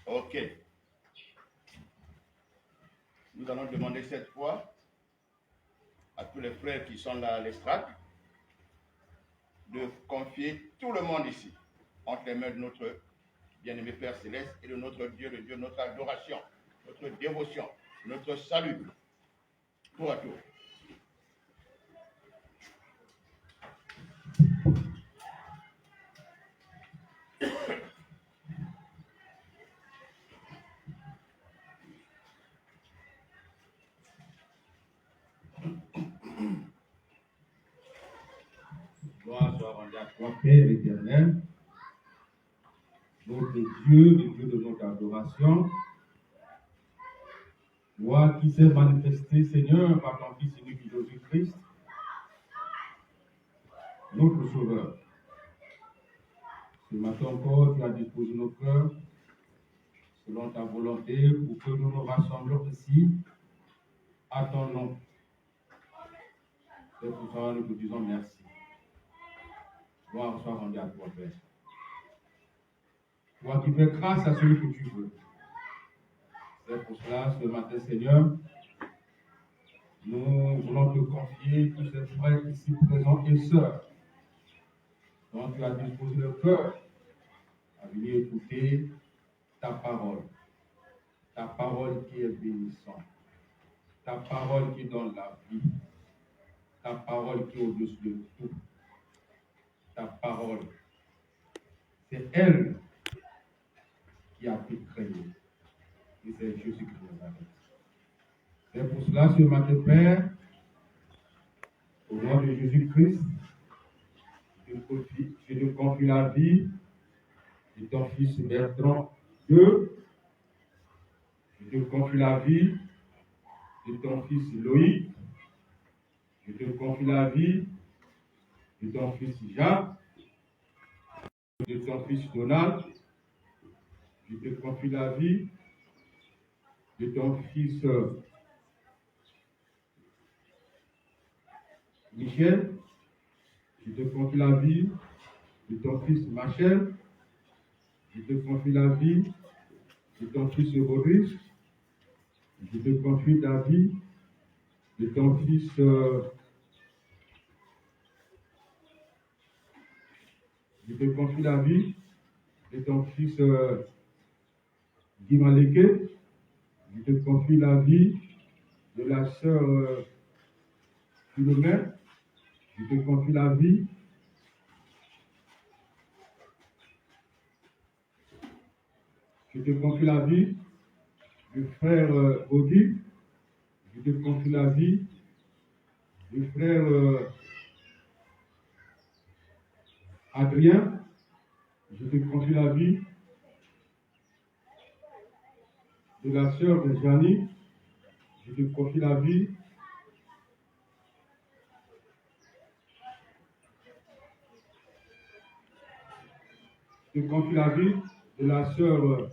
Ok. Nous allons demander cette fois à tous les frères qui sont là à l'estrade de confier tout le monde ici entre les mains de notre bien-aimé Père Céleste et de notre Dieu, le Dieu, notre adoration, notre dévotion, notre salut, tour à tour. Gloire soit rendue à toi, Père éternel, notre Dieu, le Dieu de notre adoration. Toi qui s'est manifesté, Seigneur, par ton Fils unique Jésus-Christ, notre Sauveur. Ce matin encore, tu as disposé nos cœurs selon ta volonté pour que nous nous rassemblons ici à ton nom. C'est pour ça que nous te disons merci. Gloire soit rendue à toi, Père. Toi qui fais grâce à celui que tu veux. C'est pour cela, ce matin, Seigneur, nous voulons te confier tous ces frères ici présents et sœurs dont tu as disposé le cœur à venir écouter ta parole. Ta parole qui est bénissante. Ta parole qui donne la vie. Ta parole qui est au-dessus de tout. Ta parole, c'est elle qui a tout créé. Et c'est Jésus qui nous a fait. C'est pour cela, ce matin, Père, au nom de Jésus-Christ, je te confie la vie de ton fils Bertrand II. Je te confie la vie de ton fils Loïc. Je te confie la vie de ton fils Jacques, de ton fils Donald. Je te confie la vie de ton fils Michel. Je te confie la vie de ton fils Machel. Je te confie la vie de ton fils Boris. Je te confie la vie de ton fils je te confie la vie de ton fils Guy Maleke. Je te confie la vie de la sœur Philomène. Je te confie la vie du frère Audi. Je te confie la vie du frère Adrien. Je te confie la vie de la sœur de Janie. Je te confie la vie de la sœur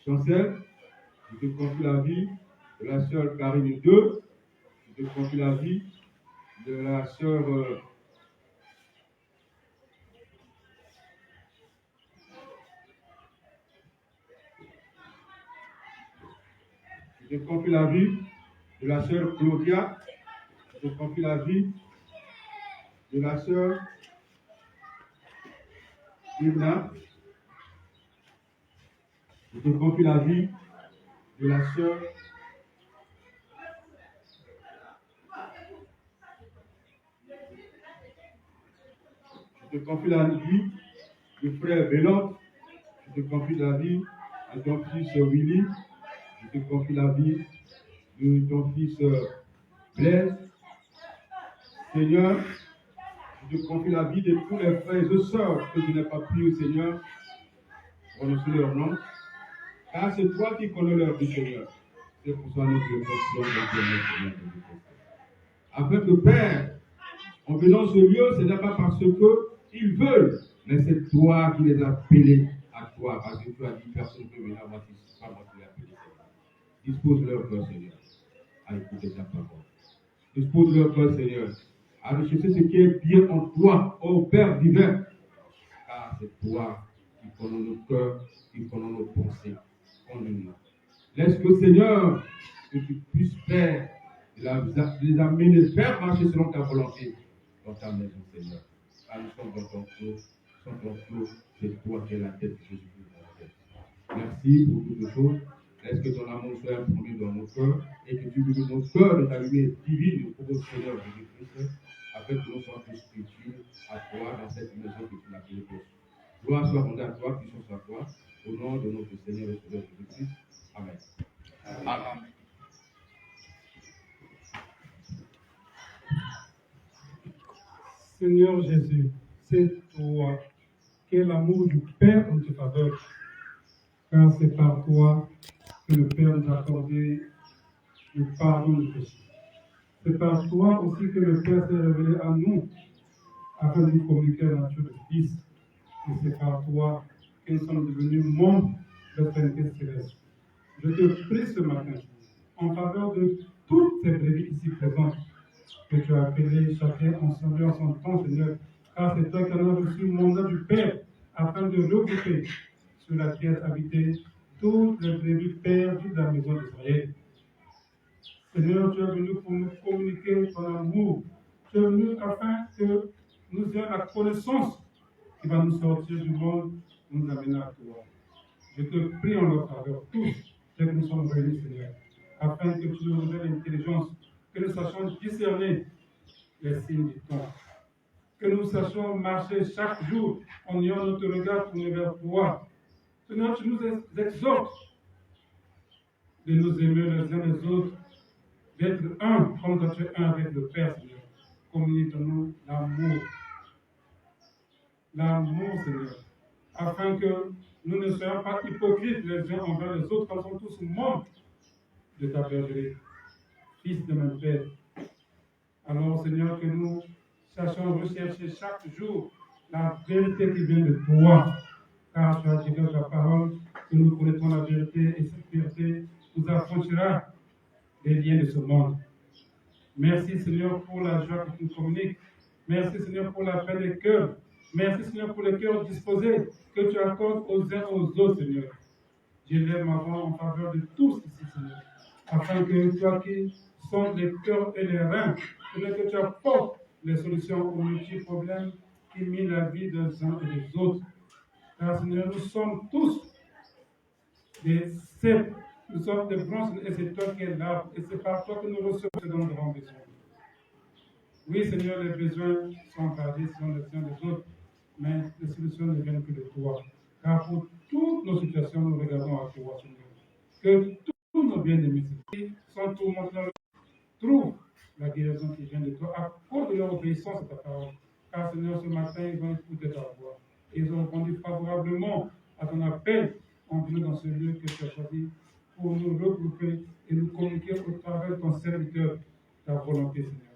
Chancel. Je te confie la vie de la sœur Karine II. Je te confie la vie de la sœur je te confie la vie de la sœur Claudia. Je te confie la vie de la sœur Irna. Je te confie la vie de la sœur je te confie la vie du frère Bélot. Je te confie la vie de ton fils Willy. Je te confie la vie de ton fils Blaise. Seigneur, je te confie la vie de tous les frères et sœurs que je n'ai pas pris au Seigneur, prononcer leur nom, car c'est toi qui connais leur vie, Seigneur. C'est pour ça que nous te confions dans Seigneur. Afin que, Père, en venant ce lieu, ce n'est pas parce qu'ils veulent, mais c'est toi qui les as appelés à toi, parce que tu as dit personne ne peut venir à moi si ce n'est pas moi qui l'ai appelé. Dispose leur cœur, Seigneur, à écouter ta parole. Dispose leur cœur, Seigneur, à rechercher ce qui est bien en toi, ô Père divin, car c'est toi qui pendant nos cœurs, qui pendant nos pensées, conduis-nous. Laisse que, Seigneur, que tu puisses faire, les amener, faire marcher selon ta volonté dans ta maison, Seigneur. Car nous sommes dans ton clos, c'est toi qui es la tête de Jésus-Christ dans la tête. Merci pour toutes les choses. Laisse que ton amour soit imprimé dans nos cœurs et que tu illumines nos cœurs de ta lumière divine pour notre Seigneur Jésus-Christ, afin que nous soyons tous utiles à toi dans cette maison que tu l'as créée pour. Gloire soit rendue à toi, puissance à toi, au nom de notre Seigneur et Sauveur Jésus-Christ. Amen. Amen. Seigneur Jésus, c'est toi qui es l'amour du Père en ta faveur, car c'est par toi que le Père nous a accordé le pardon du péché. C'est par toi aussi que le Père s'est révélé à nous, afin de nous communiquer la nature du Fils. Et c'est par toi que nous sommes devenus membres de la Trinité céleste. Je te prie ce matin, en faveur de toutes ces brebis ici présentes, que tu as appelé chacun ensemble en son temps, Seigneur, car c'est toi qui en as reçu le mandat du Père, afin de regrouper sur la terre habitée toutes les brebis perdues de la maison d'Israël. Seigneur, tu es venu pour nous communiquer ton amour. Tu es venu afin que nous ayons la connaissance qui va nous sortir du monde, nous amener à toi. Je te prie en leur faveur, tous, dès que nous sommes réunis, Seigneur, afin que tu nous donnes l'intelligence, que nous sachions discerner les signes du temps, que nous sachions marcher chaque jour en ayant notre regard tourné vers toi. Seigneur, tu nous exhortes de nous aimer les uns les autres, d'être un comme toi tu es un avec le Père, Seigneur. Communique-nous l'amour. L'amour, Seigneur, afin que nous ne soyons pas hypocrites les uns envers les autres, car nous sommes tous membres de ta bergerie, fils de mon Père. Alors, Seigneur, que nous cherchons à rechercher chaque jour la vérité qui vient de toi, car tu as dit dans ta parole que nous connaîtrons la vérité et cette vérité nous affranchira des liens de ce monde. Merci, Seigneur, pour la joie que tu nous communiques. Merci, Seigneur, pour la paix des cœurs. Merci, Seigneur, pour les cœurs disposés que tu accordes aux uns aux autres, Seigneur. J'élève ma voix en faveur de tous ici, Seigneur, afin que toi qui sondes les cœurs et les reins, Seigneur, que tu apportes les solutions aux multiples problèmes qui minent la vie des uns et des autres. Car, Seigneur, nous sommes tous des cèpes, nous sommes des branches, et c'est toi qui es l'arbre, et c'est par toi que nous recevons ce dont nous avons besoin. Oui, Seigneur, les besoins sont variés selon les uns des autres, mais les solutions ne viennent que de toi. Car pour toutes nos situations, nous regardons à toi, Seigneur. Que tous nos bien-aimés sont tourmentés, trouvent la guérison qui vient de toi à cause de leur obéissance à ta parole. Car, Seigneur, ce matin, ils ont écouté ta voix. Et ils ont répondu favorablement à ton appel en venant dans ce lieu que tu as choisi pour nous regrouper et nous communiquer au travers de ton serviteur ta volonté, Seigneur.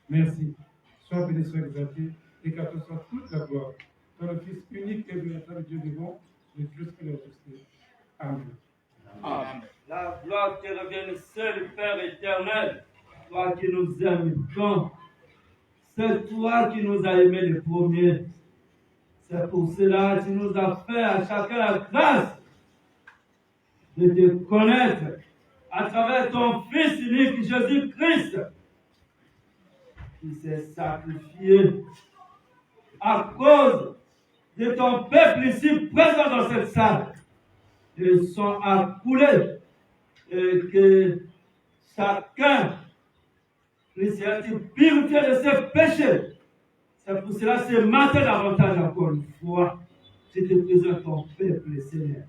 Merci. Sois béni, sois exalté, et qu'à toi soit toute la gloire. Dans le Fils unique et véritable Dieu vivant, le Christ et le Christ. Amen. Amen. La gloire te revienne seul, Père éternel, toi qui nous aimes tant. C'est toi qui nous as aimés les premiers. C'est pour cela que tu nous as fait à chacun la grâce de te connaître à travers ton Fils unique, Jésus-Christ, qui s'est sacrifié à cause de ton peuple ici présent dans cette salle. Ils sont à couler et que chacun puisse être purifié de ses péchés. C'est pour cela ce matin davantage encore une fois, je te présente ton peuple, Seigneur.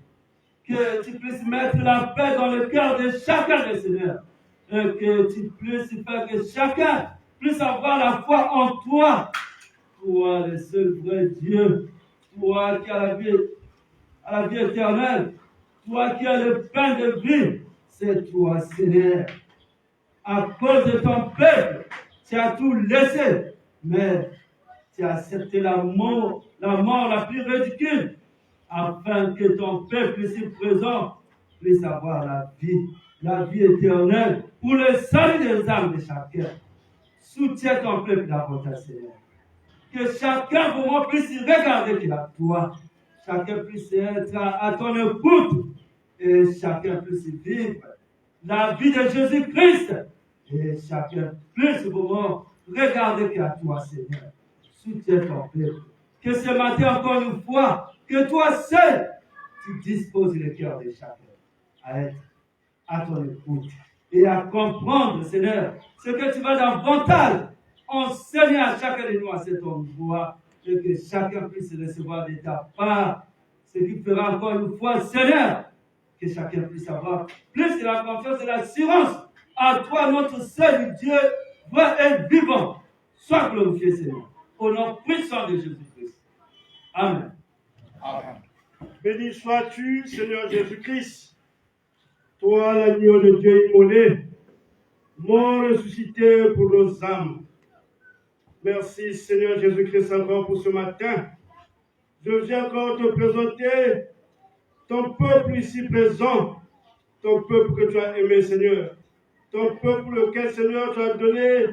Que tu puisses mettre la paix dans le cœur de chacun des Seigneurs. Et que tu puisses faire que chacun puisse avoir la foi en toi. Toi, le seul vrai Dieu. Toi qui as la vie éternelle. Toi qui as le pain de vie. C'est toi, Seigneur. À cause de ton peuple, tu as tout laissé. Mais tu as accepté la mort la plus ridicule, afin que ton peuple ici présent puisse avoir la vie éternelle, pour le salut des âmes de chacun. Soutiens ton peuple davantage, Seigneur. Que chacun pour moi puisse regarder qu'il a toi. chacun puisse être à ton écoute et chacun puisse vivre la vie de Jésus-Christ et chacun puisse vraiment regarder qu'à toi, Seigneur. Soutiens ton peuple. Que ce matin, encore une fois, que toi seul, tu disposes le cœur de chacun à être à ton écoute et à comprendre, Seigneur, ce que tu vas davantage enseigner à chacun de nous à cet endroit et que chacun puisse recevoir de ta part ce qui fera encore une fois, Seigneur, que chacun puisse avoir plus de la confiance et l'assurance à toi, notre seul Dieu, vrai et vivant. Sois glorifié, Seigneur, au nom puissant de Jésus-Christ. Amen. Amen. Béni sois-tu, Seigneur Jésus-Christ, toi l'agneau de Dieu immolé, mort ressuscité pour nos âmes. Merci, Seigneur Jésus-Christ, encore pour ce matin. Je viens encore te présenter ton peuple ici présent, ton peuple que tu as aimé, Seigneur, ton peuple pour lequel, Seigneur, tu as donné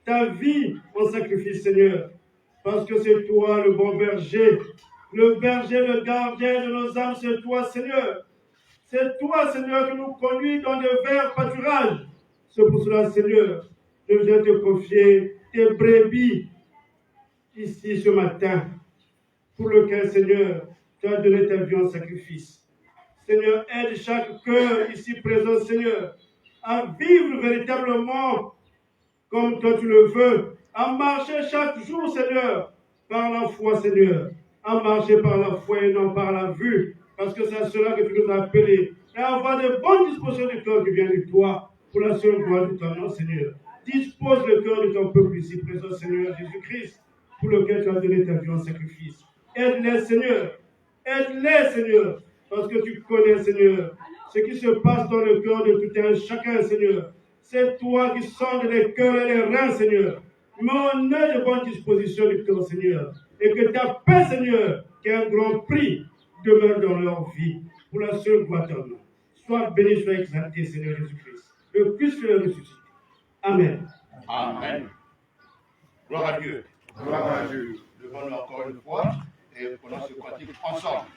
ta vie en sacrifice, Seigneur, parce que c'est toi le bon berger, le gardien de nos âmes, c'est toi, Seigneur. C'est toi, Seigneur, qui nous conduis dans de verts pâturages. C'est pour cela, Seigneur, je viens te confier tes brebis ici ce matin, pour lequel, Seigneur, tu as donné ta vie en sacrifice. Seigneur, aide chaque cœur ici présent, Seigneur, à vivre véritablement comme toi tu le veux, à marcher chaque jour, Seigneur, par la foi, Seigneur, à marcher par la foi et non par la vue, parce que c'est à cela que tu nous as appelés, et à avoir de bonnes dispositions du cœur qui vient de toi, pour la seule gloire de ton nom, Seigneur. Dispose le cœur de ton peuple ici présent, Seigneur Jésus-Christ, pour lequel tu as donné ta vie en sacrifice. Aide-les, Seigneur. Aide-les, Seigneur, parce que tu connais, Seigneur, ce qui se passe dans le cœur de tout un chacun, Seigneur. C'est toi qui sondes les cœurs et les reins, Seigneur. Mais on est de bonne disposition du cœur, Seigneur. Et que ta paix, Seigneur, qui a un grand prix, demeure dans leur vie, pour la seule gloire de ton nom. Sois béni, sois exalté, Seigneur Jésus-Christ. Le Christ le ressuscite. Amen. Amen. Gloire à Dieu. Gloire à Dieu. Levons-nous encore une fois et prenons ce cantique ensemble.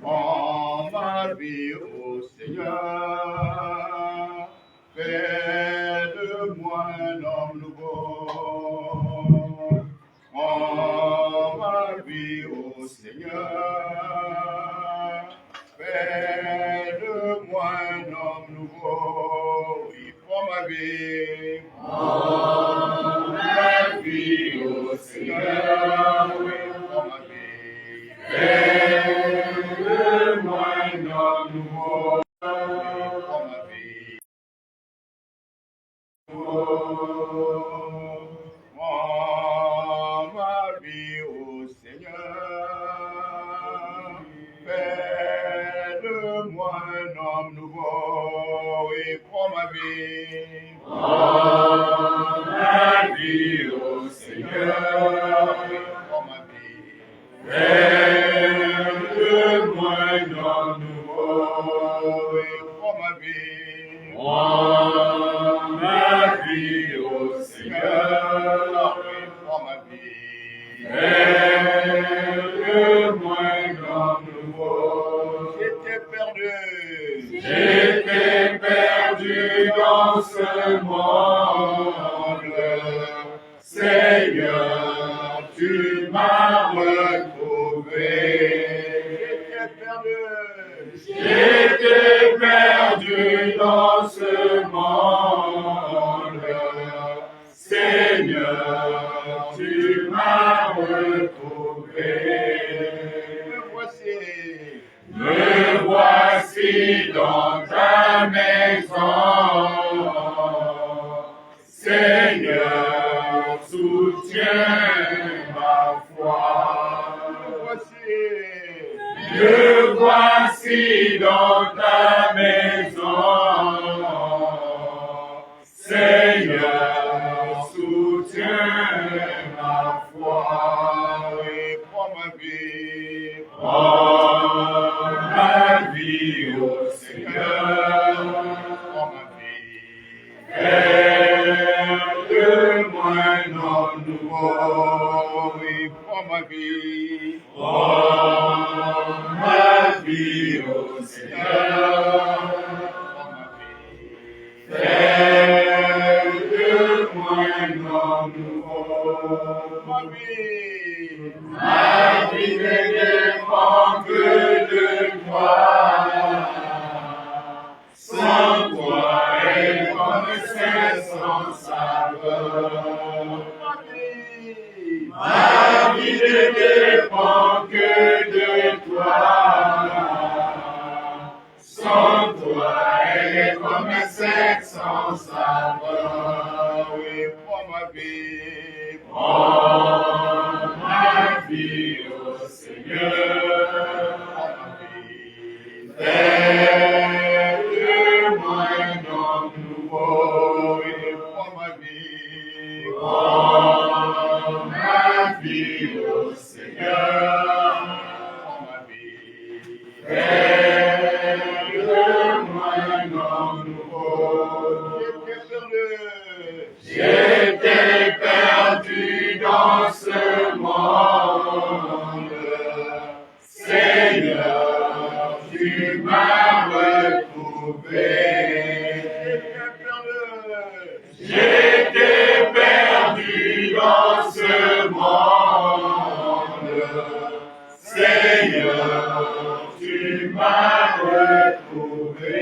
En ma vie, ô Seigneur, fais de moi un homme nouveau. En ma vie, ô Seigneur, fais de moi un homme nouveau. Oui, pour ma vie. En ma vie, ô Seigneur, oui, pour ma vie. Fais-le-moi un homme nouveau, pour ma vie. En ma vie, ô Seigneur, fais-le-moi un homme nouveau, et pour ma vie. En ma vie, ô Seigneur, pour ma vie. Fais-le-moi un homme nouveau, et pour ma vie. En ma vie, ô Seigneur, et pour ma vie. Fais-le-moi un homme nouveau. J'étais perdu dans ce monde. Seigneur, tu m'as retrouvé. J'étais perdu dans ce monde. Seigneur, tu m'as retrouvé. Me voici dans ta maison. Seigneur, soutiens ma foi. Me voici dans ta maison. Seigneur, soutiens ma foi. Et prends ma vie. Prends ma vie, ô Seigneur. Prends ma vie. Fais de moi un homme nouveau. Et prends ma vie. Fais-le-moi un homme nouveau et prends ma vie, prends ma vie, ô Seigneur, prends ma vie. Fais-le-moi un homme nouveau. J'étais perdu dans ce monde. Seigneur, tu m'as retrouvé. J'étais perdu dans ce monde. Seigneur, tu m'as retrouvé.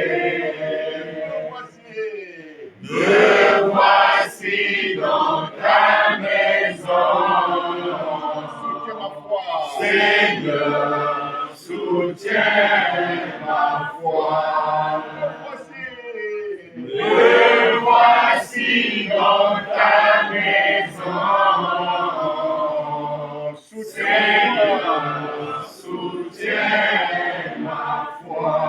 Me voici dans ta maison. Seigneur, soutiens ma foi. Me voici dans ta maison. Seigneur, soutiens ma foi.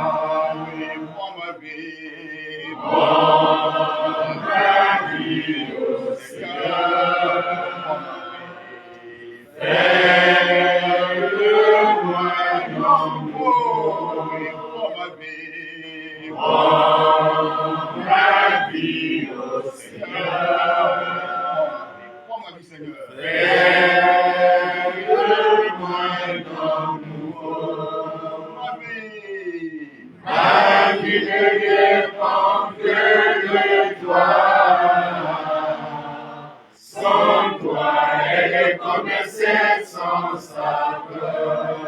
Oui, prends ma vie. Prends ma vie, ô Seigneur. Fais-le-moi un homme nouveau et prends ma vie. Prends ma vie, ô Seigneur. Prends ma vie, Seigneur. Fais-le-moi un homme nouveau. Ma vie ne dépend que de toi. Sans toi, elle est comme un cerf sans saveur.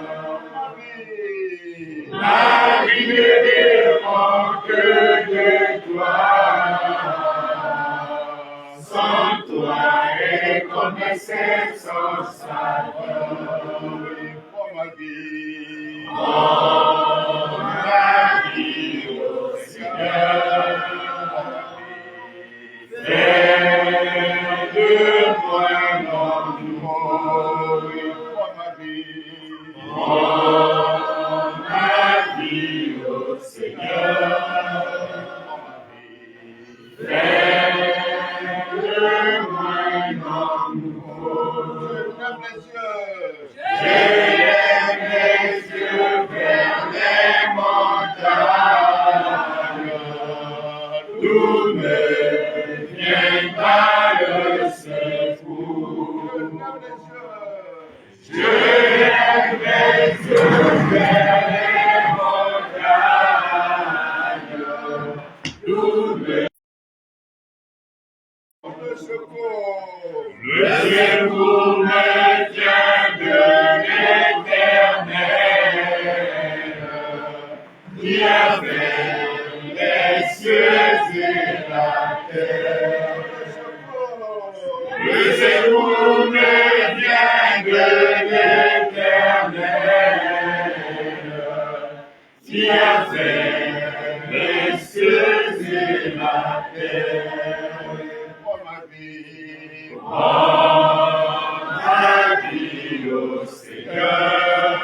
Ma vie ne dépend que de toi. Sans toi, elle est comme un cerf sans saveur. Prends ma vie. Prends ma vie, ô Seigneur. Fais-le-moi un homme nouveau et prends ma vie. Prends ma vie, ô Seigneur. Fais-le-moi un homme nouveau. Je lève les yeux vers les montagnes. D'où me viendra le secours. Je lève les yeux vers les montagnes. D'où me le secours me vient de l'Éternel, qui a fait les cieux et la terre. Le secours me vient de l'Éternel, qui a fait les cieux et la terre. Prends ma vie, ô Seigneur.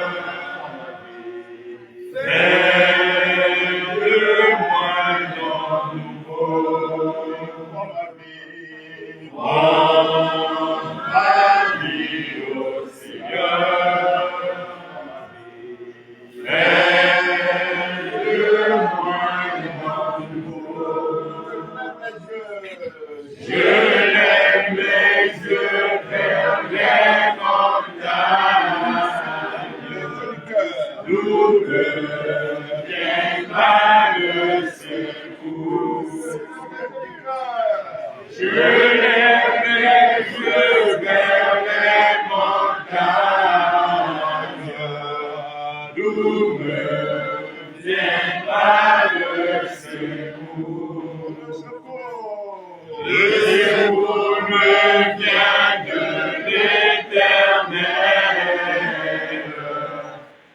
Fais-le-moi un homme nouveau. Prends ma vie, ô Seigneur. Fais-le-moi un homme nouveau. Je lève les yeux vers les montagnes, d'où me viendra le secours. Je lève les yeux vers les montagnes, d'où me viendra le secours. Le secours me vient de l'Éternel,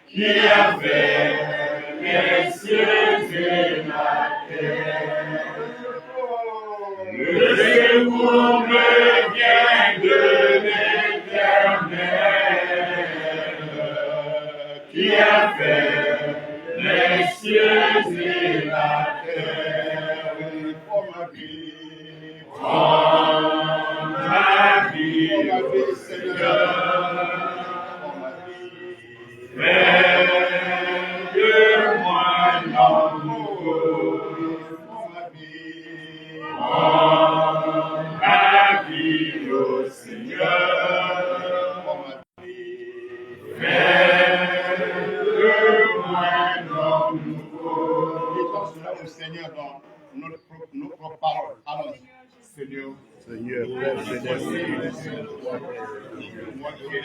qui a fait les cieux et la terre. Le secours me vient de l'Éternel, qui a fait les cieux et la terre. Oh ma vie, Seigneur, oh ma vie, fais de moi un homme nouveau. Oh ma vie, oh Seigneur, oh ma vie, fais de moi un homme nouveau. Disons cela au Seigneur dans notre parole. Allons-y. Seigneur, Père Céleste, moi qui ai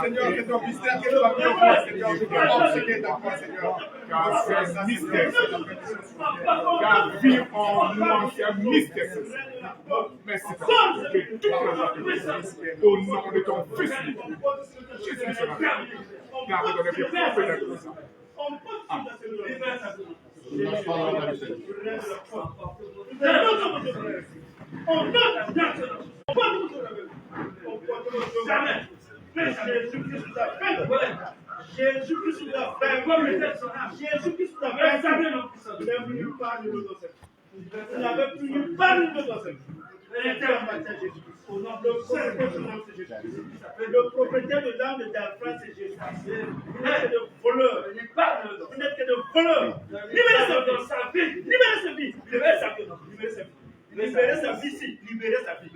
Seigneur, que ton mystère que soit bien fait, Seigneur. Obséquer ta foi, Seigneur. Car c'est un mystère. Car vie en nous, c'est un mystère. Merci, Père. Au nom de ton Fils, Jésus, sera car nous donnons bien prophète à tout ça. Jésus-Christ nous a fait. Jésus-Christ nous a fait. Jésus-Christ nous a fait. Il n'est venu par nous nos ancêtres. Il n'avait venu par nous nos ancêtres. Le propriétaire de l'âme de Dalphra, c'est Jésus. Vous n'êtes que de voleurs. Vous n'êtes que de voleurs. Libérez sa vie. Libérez sa vie. Libérez sa vie. Libérez sa vie ici. Libérez sa vie.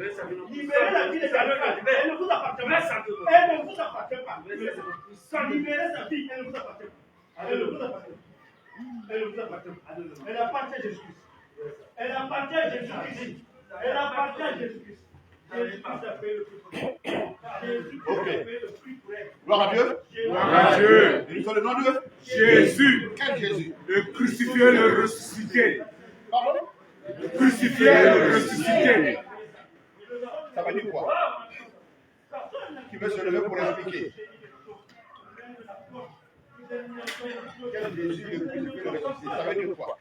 Libérez la vie de Dalphra. Elle ne vous appartient pas. Elle ne vous appartient pas. Libérez sa vie. Elle ne vous appartient pas. Elle ne vous appartient pas. Elle ne vous appartient pas. Elle appartient à Jésus-Christ. Elle appartient à Jésus-Christ. Elle appartient à Jésus-Christ. Jésus-Christ a payé le prix pour elle. Jésus-Christ a payé le prix pour elle. Gloire à Dieu. Gloire à Dieu. Et sur le nom de Jésus. Quel Jésus? Le crucifié, le ressuscité. Pardon? Le crucifié, le ressuscité. veut dire quoi? Qui veut se lever pour expliquer? Quel Jésus le crucifié, le ressuscité, ça veut dire quoi?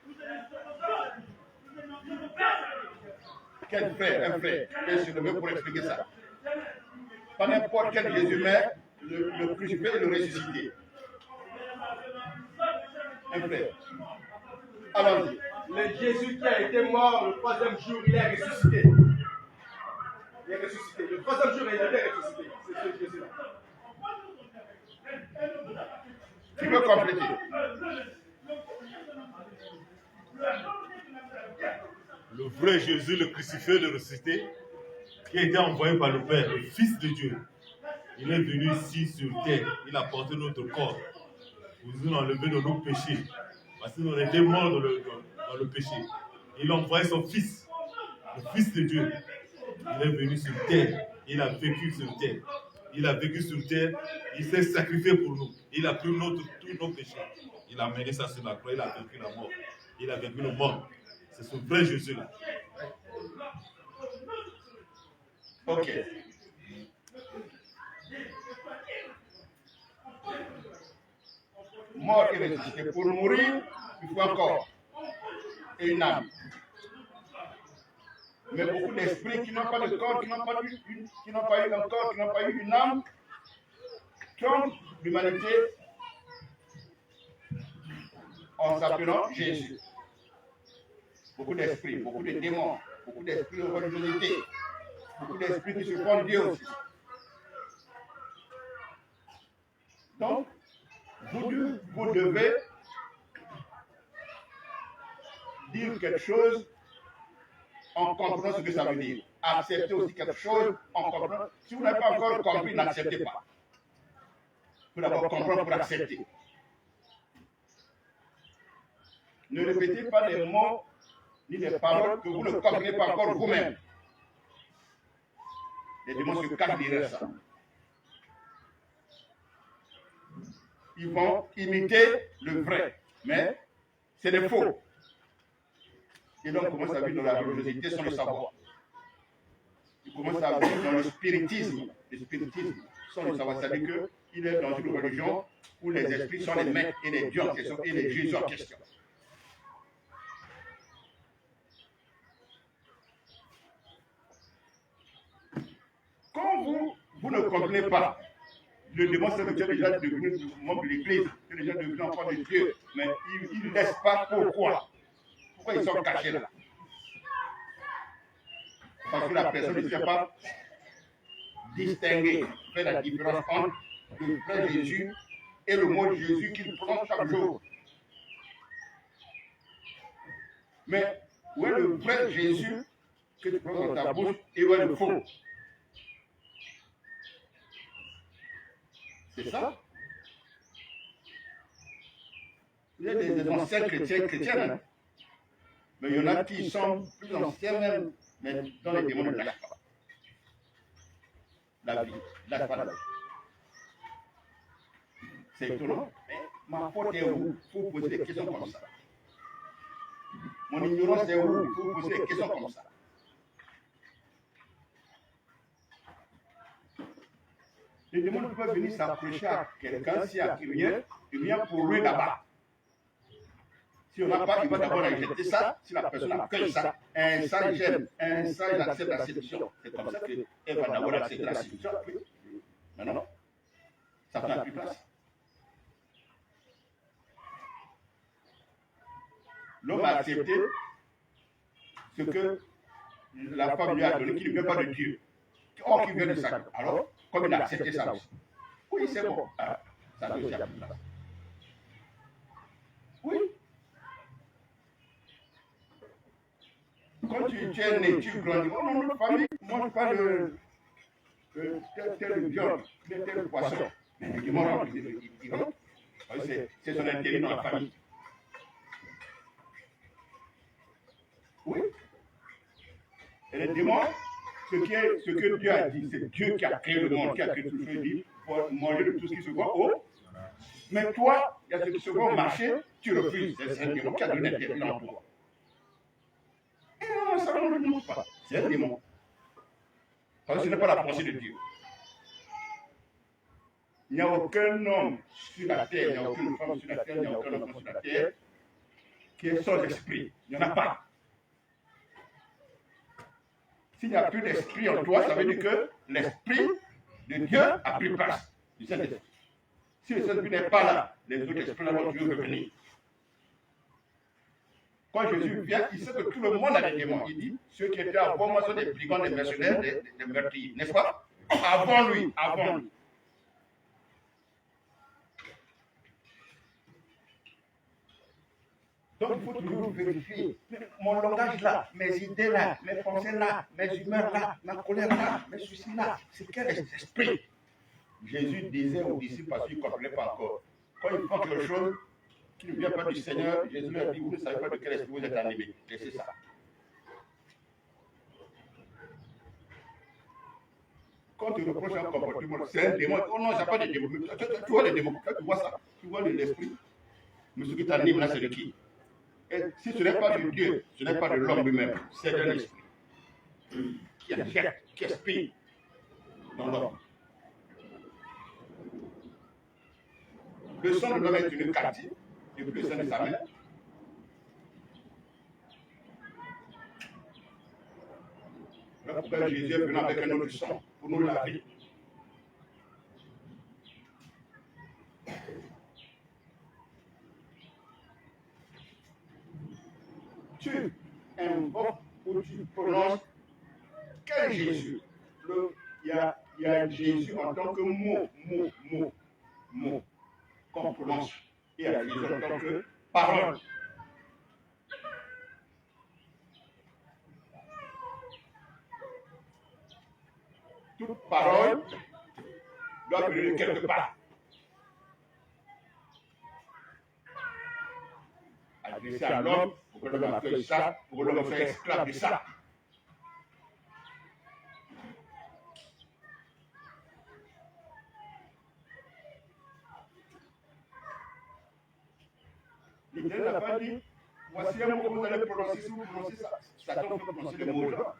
Quel frère, un frère, qui veut se lever pour expliquer ça? Pas n'importe quel Jésus, mais le crucifié et le ressuscité. Un frère. Allons-y. Le Jésus qui a été mort le troisième jour, il est ressuscité. Il est ressuscité. Le troisième jour, il est ressuscité. C'est ce Jésus-là. Qui veut compléter? Le vrai Jésus, le crucifié, le ressuscité, qui a été envoyé par le Père, le Fils de Dieu. Il est venu ici sur terre. Il a porté notre corps pour nous enlever de nos péchés. Parce que nous étions morts dans le péché. Il a envoyé son Fils, le Fils de Dieu. Il est venu sur terre. Il a vécu sur terre. Il a vécu sur terre. Il s'est sacrifié pour nous. Il a pris tous nos péchés. Il a mené ça sur la croix. Il a vaincu la mort. Il a vaincu le mort. C'est ce vrai Jésus-là. Ok. Mort et ressuscité. Pour mourir, il faut un corps et une âme. Mais beaucoup d'esprits qui n'ont pas de corps, qui n'ont pas eu un corps, qui n'ont pas eu une âme, trompent l'humanité en s'appelant Jésus. Beaucoup d'esprits, beaucoup de démons, beaucoup d'esprits de religiosité, beaucoup d'esprits qui se font Dieu aussi. Donc, vous devez dire quelque chose en comprenant ce que ça veut dire. Accepter aussi quelque chose en comprenant. Si vous n'avez pas encore compris, n'acceptez pas. Il faut d'abord comprendre pour accepter. Ne répétez pas des mots ni des paroles que vous ne comprenez pas encore vous-même. Les démons se cachent derrière ça. Ils vont imiter le vrai, mais c'est des faux. Et donc, commence à vivre dans la religiosité sans le savoir. Il commence à vivre dans le spiritisme sans le savoir. C'est-à-dire qu'il est dans une religion où les esprits sont les maîtres et les dieux en question et les jésus en question. Quand vous ne comprenez pas, le démon c'est que tu es déjà devenu membre de l'église, tu es déjà devenu enfant de Dieu, mais ils ne laissent pas pourquoi. Pourquoi ils sont cachés là? Parce que la personne ne sait pas distinguer, faire la différence entre le vrai Jésus et le mot Jésus qu'il prend chaque jour. Mais où est le vrai Jésus que tu prends dans ta bouche et où est le faux? C'est ça? Il y a des anciens chrétiens, hein? Mais il y en a qui sont plus anciens même, mais dans les démons ne lâchent pas. La vie, lâche pas la vie. C'est étonnant, mais ma faute est où? Il faut poser des questions comme ça. Mon ignorance est où? Il faut poser des questions comme ça. Les démons peuvent venir s'approcher à quelqu'un s'il n'y a rien, il vient pour lui là-bas. Si on n'a pas, il va d'abord rejeter ça. Si la personne accueille ça, un sang j'aime, un sang j'accepte la séduction. C'est comme ça qu'elle va d'abord accepter la séduction. Non, ça prend plus place. L'homme a accepté ce que la femme lui a donné, qui ne vient pas de Dieu. Or, qui vient de ça. Alors, comme il a accepté ça aussi. Oui, c'est bon. Ah, ça doit aussi avoir plus place. Oui. Quand tu es né, tu grandis. Oh non, notre famille ne mange pas de tel viande, de tel poisson. Mais les démons, ils rentrent. C'est son intérêt dans la famille. Oui. Et les démons, ce que Dieu a dit, c'est Dieu qui a créé le monde, qui a créé tout ce qui dit, pour manger de tout ce qui se voit haut. Mais toi, il y a ce qui se voit au marché, tu refuses. C'est un démon qui a donné l'intérêt dans toi. Et non, ça ne nous demande pas. C'est un démon. Parce que ce n'est pas la pensée de Dieu. Il n'y a aucun homme sur la terre, il n'y a aucune femme sur la terre, il n'y a aucun homme sur la terre qui est sans esprit. Il n'y en a pas. S'il n'y a plus d'esprit en toi, ça veut dire que l'esprit de Dieu a pris place du Saint-Esprit. Si le Saint-Esprit n'est pas là, les autres esprits vont toujours revenir. Quand Jésus vient, il sait que tout le monde a des démons. Il dit, ceux qui étaient avant moi sont des brigands, des mercenaires, des meurtriers, n'est-ce pas? Avant lui, avant lui. Donc il faut toujours vérifier. Mon langage là, mes idées là, mes pensées là, mes humeurs là, ma colère là, mes soucis là, c'est quel esprit? Jésus disait aux disciples parce qu'ils ne comprenaient pas encore. Quand ils font quelque chose qui ne vient pas du Seigneur, Jésus leur dit, vous ne savez pas de quel esprit vous êtes animé. Laissez ça. Quand tu reproches un comportement, c'est un démon. Oh non, il n'y a pas de démon. Tu vois les démons, quand tu vois ça, tu vois l'esprit. Mais ce qui t'anime là, c'est de qui? Et si ce n'est pas de Dieu, ce n'est pas de l'homme lui-même, c'est de l'esprit qui injecte, qui aspire dans l'homme. Le sang de l'homme est une captive, et plus le sang de sa mère. Voilà pourquoi Jésus est venu avec un autre sang pour nous laver. Tu invoques ou tu prononces quel Jésus? Il y a Jésus en tant que mot qu'on prononce. Et il y a Jésus en tant que parole. Toute parole doit venir quelque part. Adressé à l'homme, pour que l'homme accueille ça, pour que l'homme soit esclave de ça. L'Éternel n'a pas dit, voici un mot que vous allez prononcer, si vous prononcez ça, Satan peut prononcer le mot là.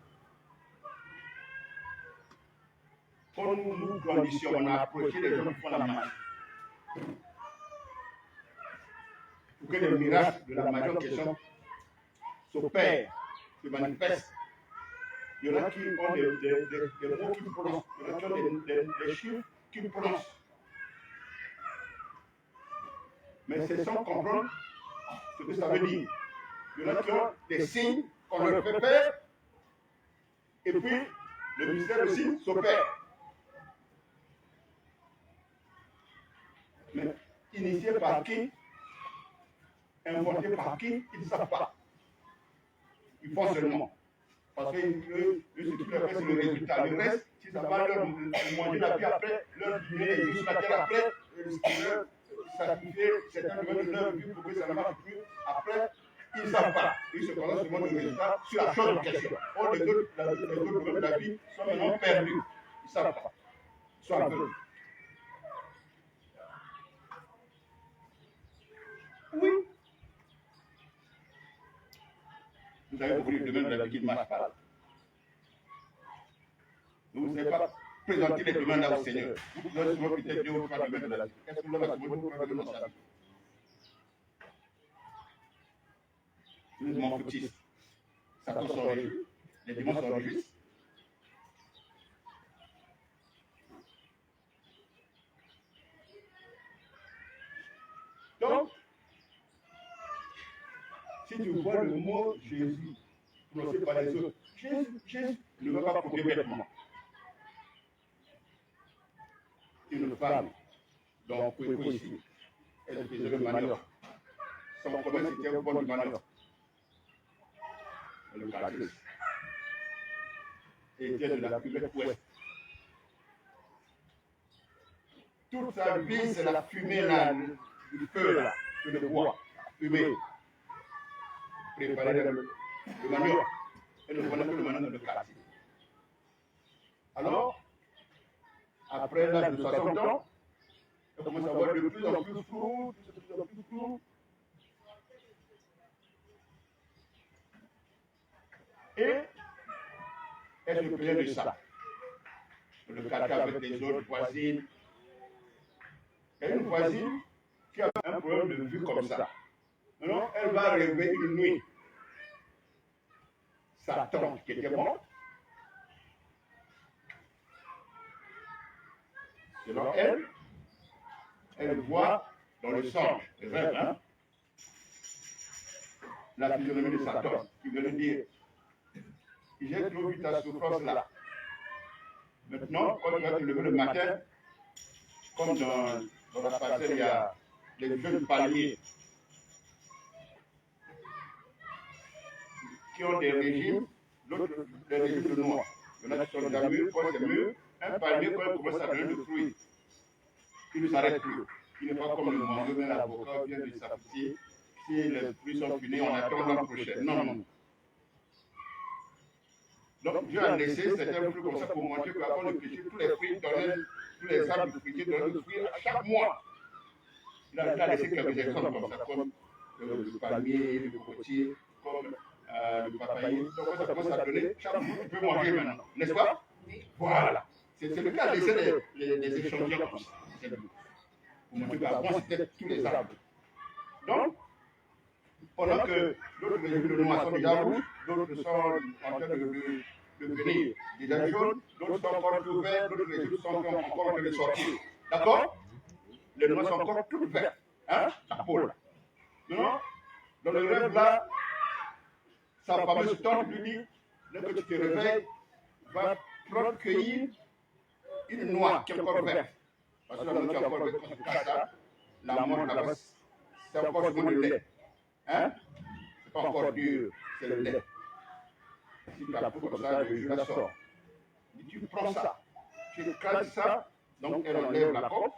Quand nous grandissions, on a approché les gens qui font la magie. Pour que les miracles de la magie en question s'opèrent, se manifestent. Il y en a qui ont des mots qu'ils prononcent, il y en a qui ont des chiffres qu'ils prononcent. Mais c'est sans comprendre ce que ça veut dire. Il y en a qui ont des signes qu'on leur fait faire, et puis le mystère de signes s'opère. Mais initié par qui? Inventé par qui? Ils ne savent pas. Ils font seulement. Parce que ce qui leur fait, c'est le résultat. Le reste, si ça va leur manger la vie après, leur dîner les yeux sur la terre après, leur sacrifier certains domaines de leur vie pour que ça ne marche plus. Après, ils ne savent pas. Ils se connaissent seulement le résultat sur la chose en question. Or, les autres domaines de la vie sont maintenant perdus. Ils ne savent pas. Ils sont aveugles. Oui. Vous avez compris le domaine de la vie qui ne marche pas. Vous ne savez pas présenter les domaines là au Seigneur. Vous avez souvent peut-être 2 ou 3 domaines de la vie. Est-ce que vous avez souvent 2 ou 3 domaines de la vie? Nous m'en foutissent. Satan sont réjouis. Les démons sont réjouis. Donc, si tu vois le mot Jésus prononcé par les autres, Jésus ne veut pas prouver bêtement. Une femme, donc Pouéco ici, elle faisait le manioc. Son commerce était au bon du manioc. Le cadre. Et était de la cuvette ouest. Toute sa vie, c'est la fumée là, du feu là, que le bois, fumée. Préparer le manioc. Et ne prenait que le manioc dans le quartier. Alors, après l'âge de 60 ans, elle commence à avoir de plus en plus flou, de plus en plus flou. Et elle se plaignait de ça. le caca avec les autres voisines. Il y a une voisine qui a un problème de vue comme ça. Maintenant, elle va rêver une nuit. Sa tante qui était morte, selon elle, elle voit dans le songe, le rêve, hein, la physionomie de sa tante qui veut lui dire, j'ai trop vu ta souffrance là. Maintenant, quand tu vas te lever le matin, comme dans la parcelle, il y a les jeunes palmiers qui ont des régimes, d'autres des régimes de noix. Il y en a qui sont déjà mûrs, quand c'est mûr, un palmier, quand il commence à donner le fruit, il ne s'arrête plus. Il n'est pas comme le mango, mais l'avocat vient de s'appuyer. Si les fruits sont finis, on attend l'an prochain. Non, non. Donc Dieu a laissé certains fruits comme ça pour montrer qu'avant le péché, tous les fruits donnaient, tous les arbres fruitiers donnaient le fruit à chaque mois. Il a laissé quelques exemples comme ça, comme le palmier, le cocotier, comme le papayer. Donc quand ça commence à donner, chaque jour tu peux manger maintenant, n'est-ce pas? Voilà. C'est le cas laisser les échantillons comme ça. Pour montrer qu'avant c'était tous les arbres. Donc, pendant que d'autres régimes de noix sont déjà rouges, d'autres sont en train de venir déjà jaunes, d'autres sont encore tout verts, d'autres régimes sont encore en train de sortir. D'accord? Les noix sont encore toutes vertes. Hein? La peau là. Non? Dans le rêve là, sa fameuse tante lui dit, dès que tu te réveilles, va prendre cueillir une noix qui est encore verte. Parce que la noix qui est encore verte, quand tu casses ça, la mort là-bas, c'est encore seulement le lait. Hein? C'est pas encore dur, c'est le lait. Si tu as comme ça, le jus la sort. Tu prends ça, tu casses ça, donc elle enlève la coque,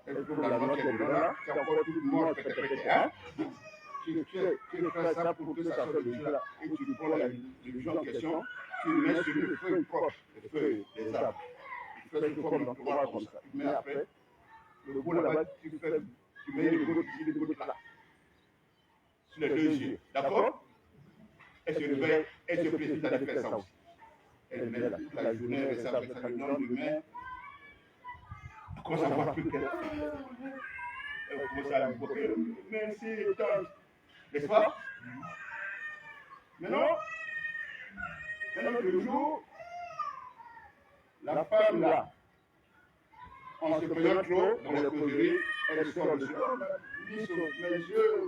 elle trouve la noix qui est dedans là, c'est encore toute morte, pété, hein? Tu fais ça pour que ça sorte le jus là, et tu prends le jus en question, tu le mets sur le feuille propre, les feuilles des arbres. Tu fais une forme d'entonnoir comme ça. Tu mets après, le bout là-bas, tu mets les gouttes là. Sur les deux yeux. D'accord? Elle se réveille, elle se précipite à faire ça aussi. Elle met toute la journée, elle fait ça, le lendemain. Elle commence à voir plus qu'elle. Elle commence à lui dire, merci, tante. N'est-ce pas? Maintenant, le jour, la femme là, en se faisant trop dans les causeries, elle sort de mes yeux,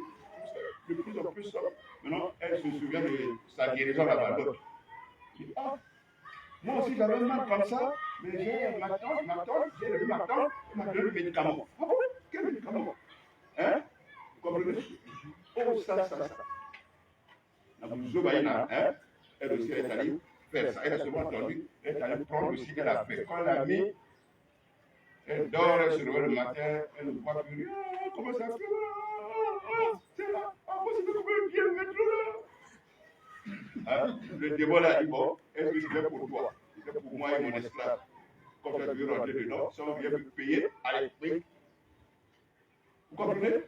de plus en plus. Maintenant, elle se souvient de sa guérison là-bas. Ah, moi aussi j'avais mal comme ça, mais j'ai ma tante, j'ai revu ma tante, elle m'a donné le médicament. Ah bon? Quel médicament? Hein? Vous comprenez? Oh, ça. La Zoubaïna, hein? Elle aussi, elle est allée faire ça. Elle a souvent entendu, elle est allée prendre aussi, elle a fait. Quand elle a mis, elle dort, elle se réveille le matin, elle ne voit plus. Ah, comment ça fait? C'est là. Ah, moi, c'est comme bien le mettre là. Hein? Le démon là, dit bon, est-ce que je fais pour toi? Je fais pour moi et mon esclave. Quand tu veux rentrer dedans, si on vient me payer, allez, oui. Vous comprenez?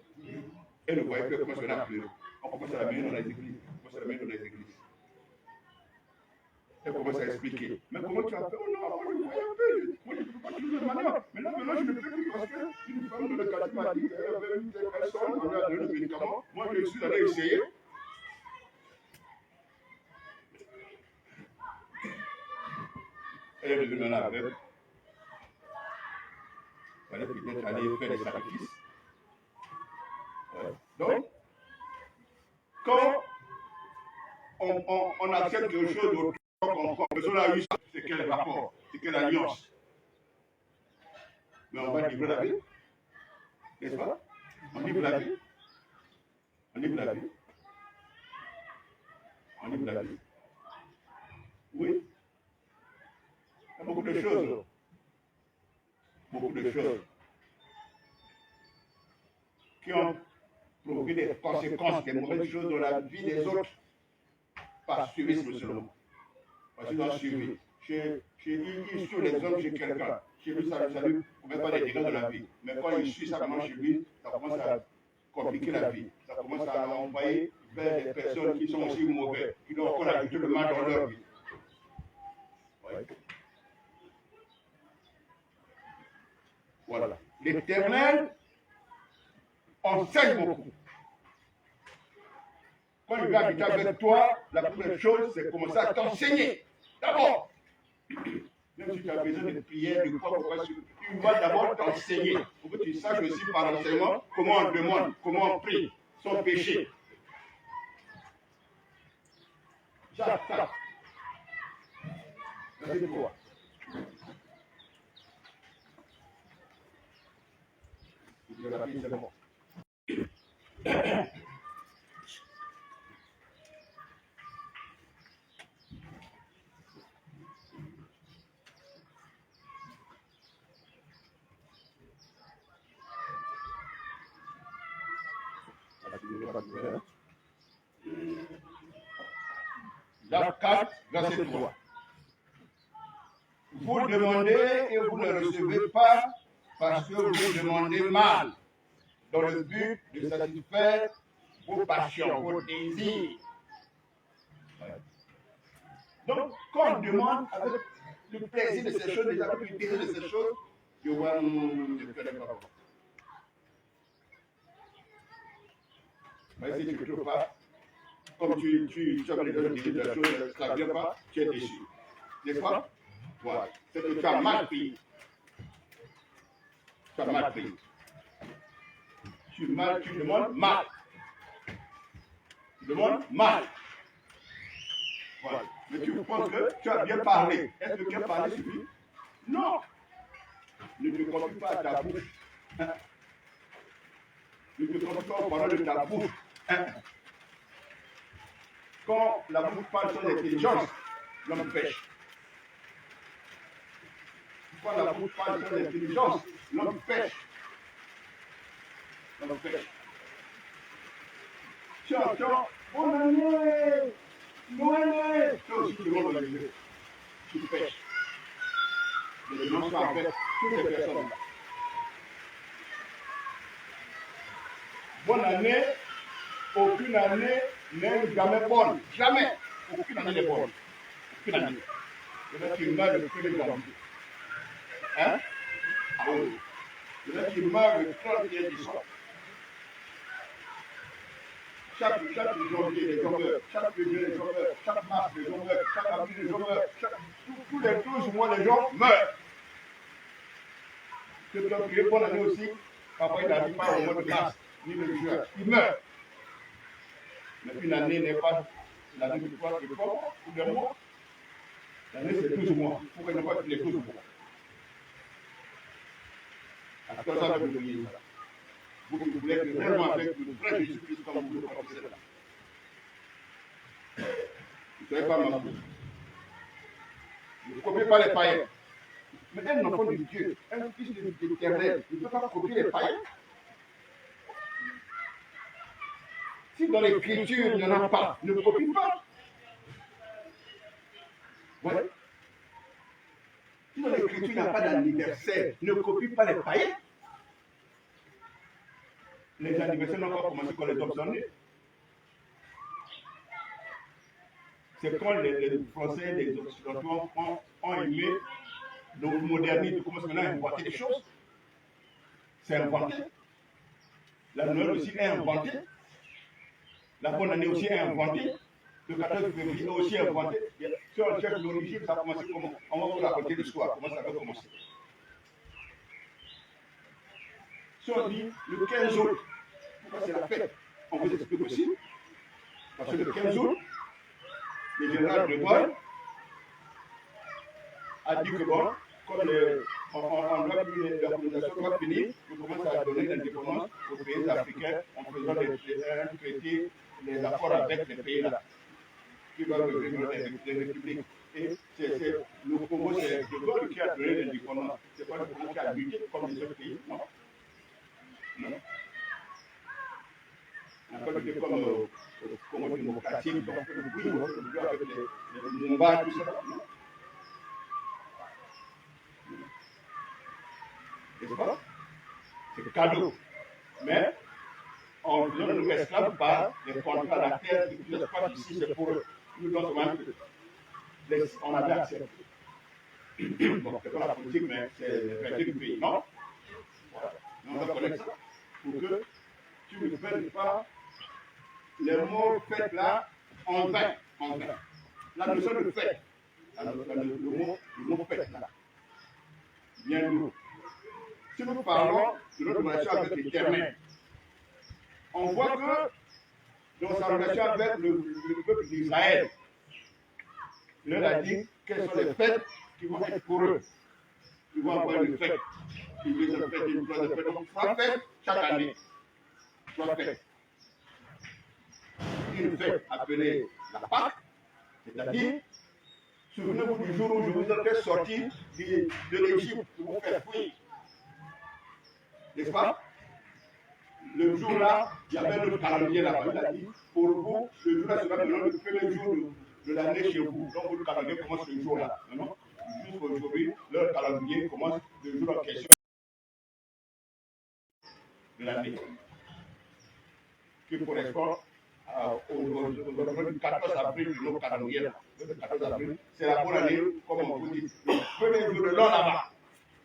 Elle ne voyait plus comment ça a pleuré. On commence à la mettre dans les églises. Elle commence à expliquer. Mais comment tu as fait? Oh non, moi je voyais un peu. Moi je ne peux pas toujours maintenant. Maintenant je ne peux plus parce qu'une femme de quartier m'a dit qu'elle avait une telle personne, on lui a donné le médicament. Moi je suis allé essayer. Elle est devenue un aveugle. Elle est peut-être allée faire des sacrifices. Ouais. Donc, quand on accepte quelque chose d'autre, on a eu ça, c'est quel rapport, c'est quelle alliance. Mais on va livrer la vie, n'est-ce pas? On livre la vie. Oui. Il y a beaucoup de choses. Qui ont provoqué des conséquences, des mauvaises choses dans la vie des autres. Par suivisme seulement. Parce qu'ils ont suivi. Il suit les hommes chez quelqu'un. Chez lui, ça ne pouvait pas les dégâts de la vie. Mais quand il suit simplement chez lui, ça commence à compliquer la vie. Ça commence à envoyer vers des personnes qui sont aussi mauvaises, qui doivent encore ajouter le mal dans leur vie. Ouais. Voilà. L'Éternel enseigne beaucoup. Quand il va habiter avec toi, la première chose, c'est commencer à t'enseigner. D'abord, même si tu as besoin de prière, de quoi, il va d'abord t'enseigner. Pour que tu saches aussi par l'enseignement comment on demande, comment on prie, son péché. Ça. C'est quoi? Jacques 4, verset 3. Vous demandez et vous ne recevez pas parce que vous demandez mal, dans le but de satisfaire vos passions, vos désirs. Donc, quand on demande avec le plaisir de ces choses, avec le désir de ces choses, je vois, je ne connais pas. Mais si tu ne trouves pas, comme tu as les autres désir de la chose, ça ne vient pas, tu es déçu. N'est-ce pas? Voilà. C'est que tu as mal pris. Tu as mal pris. Tu demandes mal. Tu demandes mal. Voilà. Mais tu penses que tu as bien parlé. Est-ce que bien parlé suffit? Non. Ne te confie pas à ta bouche. Ne te confie pas aux paroles de ta bouche. Quand la bouche parle sur l'intelligence, l'homme pêche. Quand la bouche parle sur l'intelligence, l'homme pêche. L'homme pêche. Tiens, bonne année, Noël. Toi aussi, tu demandes bonne année. Tu pêches. Les gens sont avec toutes ces personnes-là. Bonne année, aucune année n'est jamais bonne. Jamais. Aucune année n'est bonne. Aucune année. Et là, tu meurs le 1er janvier. Hein? Ah oui. Et là, tu meurs le 31 décembre. Chaque janvier, les jombeurs, chaque février, les jombeurs, chaque mars, les jombeurs, chaque avril, les jombeurs, tous les 12 mois, les gens meurent. Ceux qui ont crié bonne année aussi, parfois il n'arrive pas au mois de mars, ni de juin. Ils meurent. Mais une année n'est pas l'année de toi, ou de mois. L'année, c'est 12 mois. Pourquoi il n'y a pas les 12 mois? À toi, ça va vous oublier ça. Vous qui voulez être vraiment avec le vrai Jésus-Christ comme vous le connaissez là. Vous ne savez pas ma bouche. Ne copiez pas les païens. Mais un enfant de Dieu, un fils de l'Éternel, il ne peut pas copier les païens. Si dans l'écriture il n'y en a pas, ne copie pas. Ouais. Si dans l'écriture il n'y a pas d'anniversaire, ne copie pas les païens. Les anniversaires n'ont pas commencé quand les hommes sont nés. C'est quand les Français, les Occidentaux ont aimé donc modernité, commencent maintenant à inventer des choses. C'est inventé. La Noël aussi est inventée. La bonne année aussi est inventée. Le 14 février est aussi inventé. Si on cherche l'origine, ça a commencé comment? On va vous raconter l'histoire, comment ça va commencer. Si on dit le 15 août, pourquoi c'est la fête? On vous explique aussi. Parce que le 15 août, le général de Gaulle a dit que bon, comme l'organisation doit finir, on commence à donner l'indépendance aux pays africains en faisant traiter les accords avec les pays-là, qui doivent devenir des républiques. Et le Congo, c'est de Gaulle qui a donné l'indépendance. Ce n'est pas le Congo qui a lutté comme les autres pays, non. Non. On n'a pas lutté comme le Congo démocratique, donc oui, avec les Mumba, tout ça. Non. N'est-ce pas? C'est cadeau. Mais on donne nos esclaves par les contrats à la terre, l'espace ici, c'est pour eux. Nous donnons on avait accepté. Bon, c'est pas la politique, mais c'est le traité du pays, non? On doit connaître ça pour que tu ne perdes pas les mots faits là en vain. En vain. La notion de fait, le mot fait là, bien lourd. Si nous parlons de notre relation avec l'Éternel, on voit que dans sa relation avec le peuple d'Israël, il leur a dit quelles sont les fêtes qui vont être pour eux. Ils vont avoir une fête. Une deuxième fête, une troisième fête. Donc, 3 fêtes chaque année. 3 fêtes. Une fête appelée la Pâque, c'est-à-dire, souvenez-vous du jour où je vous ai fait sortir de l'Égypte pour vous faire fuir. N'est-ce pas? Le jour-là, il y avait le calendrier là-bas. Il a dit, pour vous, le jour-là sera le premier jour de l'année chez vous. Donc, le calendrier commence le jour-là. Non? Jusqu'aujourd'hui, leur calendrier commence le jour en question de l'année. Qui correspond au 14 avril de nos calendriers. Le 14 avril, c'est la bonne année, comme on vous dit. Le premier jour de l'an là-bas.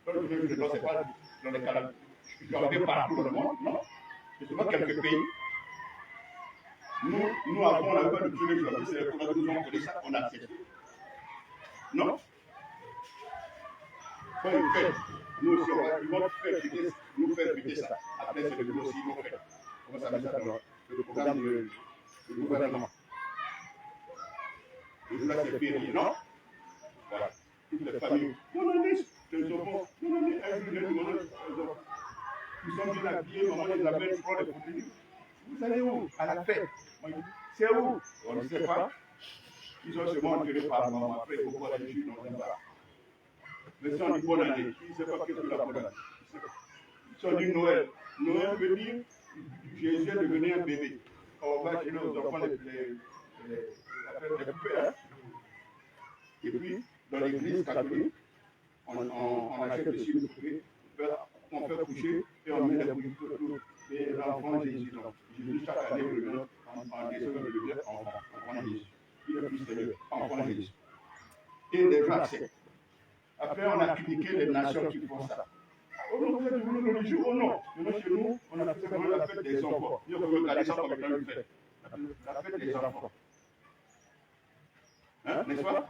Le premier jour de l'an, ce n'est pas dans les calendriers. Je vais partout dans le monde, non? C'est seulement quelques pays. Nous avons la peur de tous les jours. C'est qu'on a besoin de ça, on a accepté. Non? Quand ils fêtent, nous aussi, ils vont nous faire fêter ça. Après, c'est le aussi, ils vont faire. Comment ça s'appelle ça dans le programme du gouvernement? Et là, c'est férié, non? Voilà. Toutes les familles. Non, les enfants, ils sont bien habillés, maman les amène pour les contenus. Vous allez où? À la fête. C'est où? On ne sait pas. Ils ont seulement enterré par maman. Après, il faut voir les juifs dans le bar. Mais si on dit bonne année, ils ne savent pas qu'est-ce que la bonne année. Si on dit Noël, Noël veut dire Jésus est devenu un bébé. On va chez nos enfants les pères. Et puis, dans l'église catholique, on achète des signes de poupée, on fait coucher et on met les bougies autour. Et l'enfant Jésus, donc, Jésus, chaque année, en décembre, le dire enfant Jésus. Il est plus sérieux, enfant Jésus. Et les gens acceptent. Après, on a critiqué les nations qui font ça. Oh non, vous êtes devenus religieux, oh non. Mais chez nous, on a fait vraiment la fête des enfants. Nous, on peut regarder ça comme étant une fête. La fête des enfants. Hein, n'est-ce pas?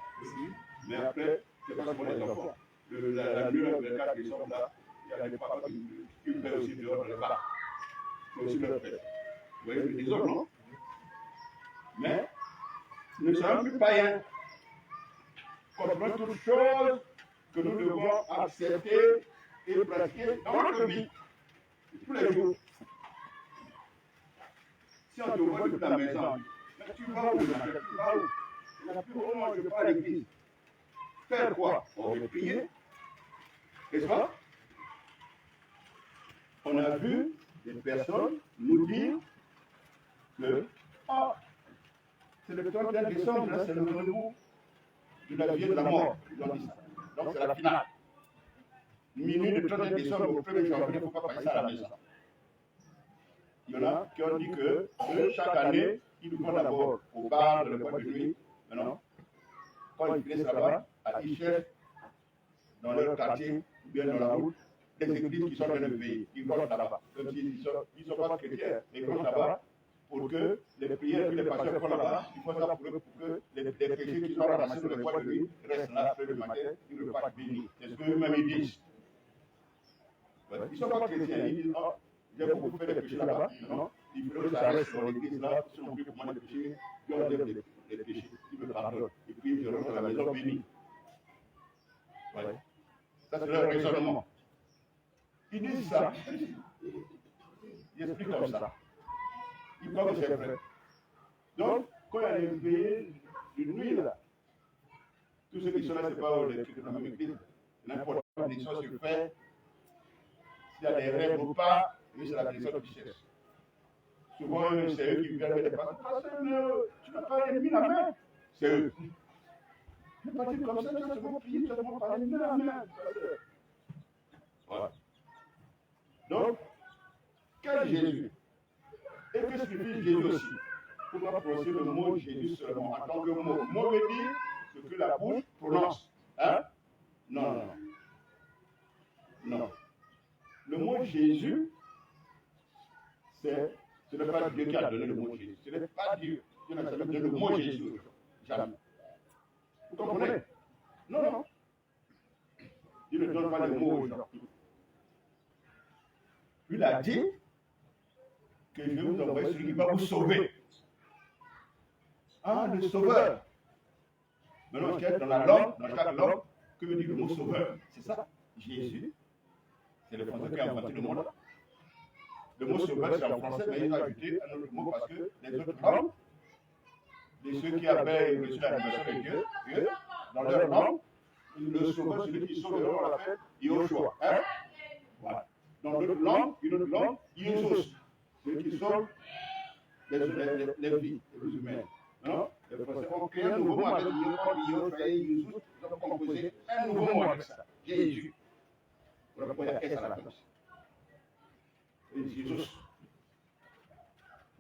Mais après, c'est pas seulement les enfants. La nuit, le 4 décembre, là, il y a des papas qui fait aussi dehors dans les bars. C'est aussi leur fête. Vous voyez, les autres, non? Mais, nous ne sommes plus païens. Comme toute chose que nous devons accepter et pratiquer dans notre vie, tous les jours. Si on te voit de ta maison, tu vas où? Tu vas où? Il n'y a plus au moment où je vais pas à l'église. Faire quoi? On va prier. N'est-ce pas? On a vu des personnes nous dire que c'est le 31 décembre, là, c'est le rendez-vous de la vie et de la mort. Ils ont dit ça. Donc c'est la finale. Minuit du 31 décembre au 1er janvier, il ne faut pas passer ça à la maison. Il y en a qui ont dit que chaque année, ils vont d'abord au bar, dans le boîte de nuit. Maintenant, quand ils finissent là-bas, à Ischel, dans leur quartier, ou bien dans la route, des églises qui sont dans le pays, ils vont là-bas. Comme s'ils ne sont pas chrétiens, ils vont là-bas pour que les prières que les pasteurs font là-bas, ils font ça pour que les péchés qui sont ramassés sur le boîte de nuit restent là après le matin, ils repartent bénis. C'est ce qu'eux-mêmes ils disent. Ils ne sont pas chrétiens, ils disent, j'ai beaucoup fait des péchés là-bas, non, il faut que ça reste dans l'église là, si on prie pour moi des péchés, Dieu enlève les péchés, il me pardonne, et puis je rentre à la maison bénie. Voilà. Ça c'est leur raisonnement. Ils disent ça, ils expliquent comme ça. Ils croient que c'est vrai. Donc, quand il y a les veillées de nuit là, tous ceux qui sont là, ce n'est pas les trucs de la même église. N'importe quelle bénédiction se fait. S'il y a des rêves ou pas, oui, c'est la bénédiction qui cherche. Souvent, c'est eux qui viennent avec des personnes. Tu n'as pas mis la main. C'est eux. Ne pas dire comme ça, tu vas seulement prier, tu vas seulement parler, mets la main. Voilà. Donc, quel Jésus? Et que signifie Jésus aussi? Il ne faut pas prononcer le mot Jésus seulement en tant que mot. Le mot veut dire ce que la bouche prononce. Hein? Non. Le mot mot Jésus, ce n'est pas Dieu qui a donné le mot Jésus. Ce n'est pas Dieu qui a donné le mot Jésus. Jamais. Vous comprenez? Non, non. Dieu ne donne pas le mot aux gens. Il a dit que je vais vous envoyer celui qui va vous sauver. Ah, le sauveur. Maintenant, je dans la langue, dans chaque langue, que veut dire le mot sauveur? C'est ça, Jésus. C'est le français qui a inventé le mot là. Le mot sauveur, c'est en français, mais il a ajouté un autre mot parce que les autres langues, ceux qui avaient reçu la révélation de Dieu, dans leur langue, le sauveur, celui qui sauve, on l'appelle Yoshua. Hein? Voilà. Dans l'autre langue, une autre langue, Jésus, celui qui sauve les vies humaines. Non? Les Français ont créé un nouveau mot avec Yoshua et Jésus, ils ont composé un nouveau mot avec ça, Jésus. On va poser S à la place. Et Jésus.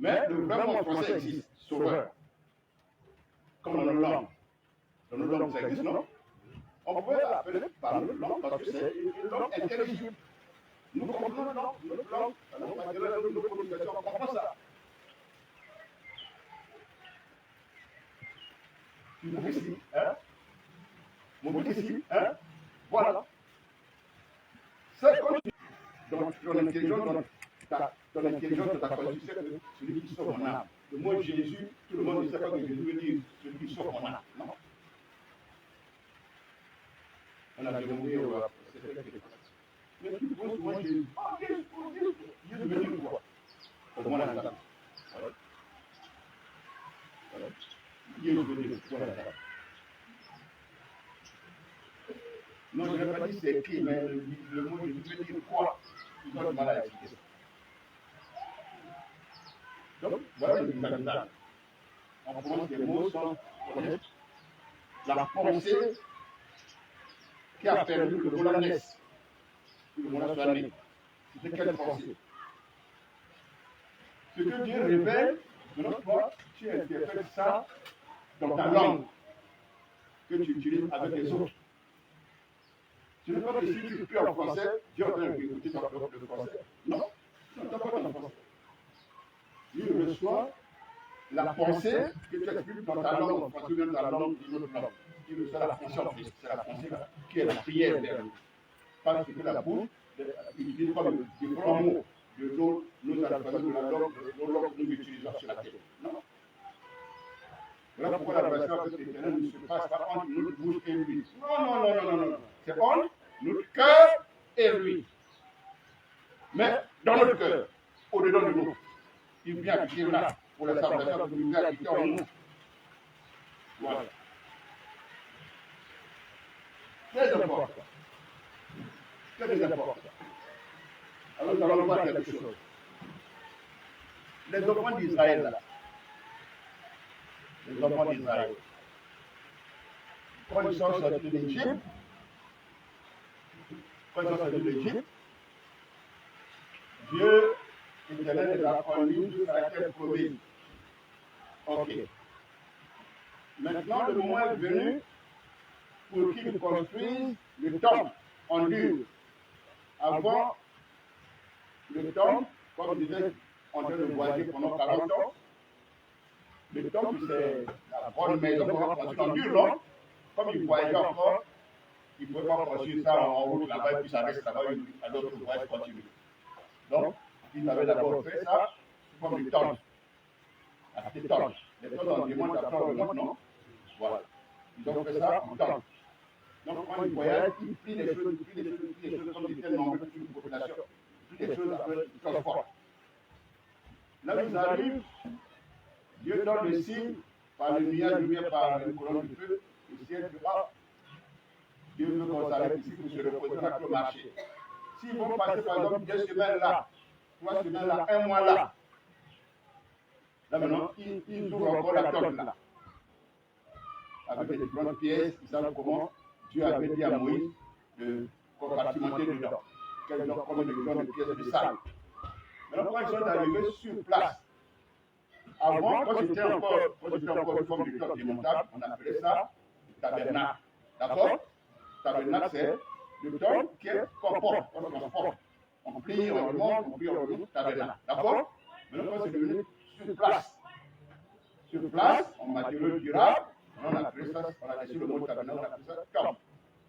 Mais le vrai mot français existe, sauveur. Comme dans nos langues. Dans nos langues, ça existe, non? On peut l'appeler par notre langue parce que c'est une langue intelligible. Nous comprenons notre langue, notre communication, on comprend ça. Mon fils ici, hein? Mon fils ici, hein? Voilà. C'est comme ton intelligence, ton intelligence de ta conscience, c'est celui qui sauve mon âme. Le mot Jésus, tout le monde ne sait pas que Jésus veut dire celui qui sauve mon âme. Non. On a demandé au mais tu poses souvent Jésus. Ah, Jésus veut dire quoi? Au moins la table. Jésus veut dire quoi la table? Non, je n'ai pas dit c'est qui, mais le mot Jésus veut dire quoi? Ils ont du mal à expliquer ça. Donc, voilà le message. On commence des mots sans connaître la pensée qui a permis que le monde naisse, que le monde soit né. C'était quelle pensée? Ce que Dieu révèle, de notre part, tu interprètes ça dans ta langue que tu utilises avec les autres. Ce n'est pas que si tu peux en français, Dieu va écouter le français. Non, tu n'entends pas en français. Il reçoit la pensée que tu expliques dans ta langue en français ou dans ta langue d'une autre langue. Il reçoit la pensée en Christ. C'est la pensée qui est la prière derrière nous. Parce que la bouche utilise comme différents mots de nos alphabets, de la langue, de nos langues que nous utilisons sur la terre. Non. Voilà pourquoi la relation avec l'Éternel ne se passe pas entre notre bouche et lui. Non. C'est entre notre cœur et lui. Mais dans notre cœur, au-dedans de nous, il vient habiter là pour la salvation de l'univers habiter en nous. Voilà. Très important. Très important. Alors nous allons voir quelque chose. Les enfants d'Israël là. Les enfants d'Israël. Quand ils sont sortis d'Égypte, Dieu, l'Éternel les a conduits sur la terre promise. Ok. Maintenant, le moment est venu pour qu'ils construisent le temple en dur. Avant, le temple, comme disait, on devait le voyager pendant 40 ans. Le temple, c'est la grande maison qu'on va construire en dur, non? Comme il voyageait encore, il ne pouvait pas construire ça en route là-bas et puis ça reste là-bas, alors que le voyage continue. Donc, ils avaient d'abord fait ça comme des tentes. Des tentes. Les tentes, on demande à prendre le monde, non? Voilà. Ils ont fait ça en tente. Donc, quand ils voyagent, ils plient les choses, comme ils étaient nombreux sur une population. Toutes les choses avec du transport. Là, ils arrivent, Dieu donne le signe, par le nuage, lumière, par une colonne de feu, le ciel du bas. Dieu veut qu'on s'arrête ici pour se reposer, on a pu marcher. S'ils vont passer, par exemple, 2 semaines là, 3 semaines là, 1 mois là, là maintenant, ils ouvrent encore la tente là. Avec des grandes pièces, ils savent comment Dieu avait dit à Moïse de compartimenter dedans. Quelles ont combien de pièces de sable. Maintenant, quand ils sont arrivés sur place, avant, quand c'était encore une forme de tente démontable, on appelait ça le tabernacle. D'accord? Le tabernacle, c'est le temple qui comporte, On prie, on remonte, on prie, on remonte, d'accord? Maintenant, quand c'est devenu sur place. Sur place, en matériaux durables, on a appelé ça, on a laissé le mot tabernacle, on a appelé ça camp.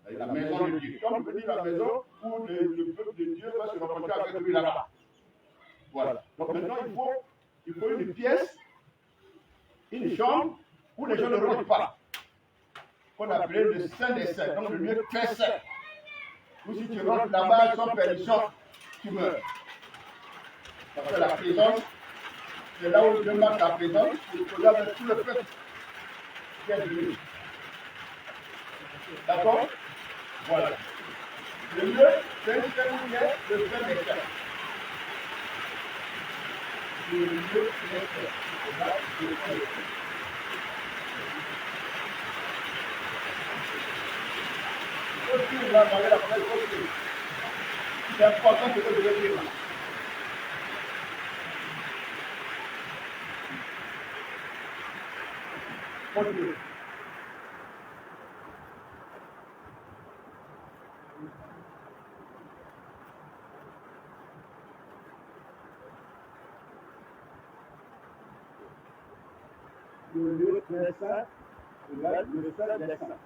La maison de Dieu. Comme veut dire la maison où le peuple de Dieu va se rencontrer avec lui là-bas. Voilà. Donc maintenant, il faut une pièce, une chambre où les gens ne rentrent pas. Qu'on appelle le Saint des Saints, donc le lieu très saint. Ou si tu rentres là-bas sans permission, tu meurs. Parce que la présence, c'est là où Dieu marque la présence, il faut avec tout le peuple qui est venu. D'accord? Voilà. Le lieu, c'est le Saint des Saints. Le lieu, c'est là, c'est le Saint des Saints. C'est important que vous devez dire. Continue. Le lieu très saint, le Saint des Saints.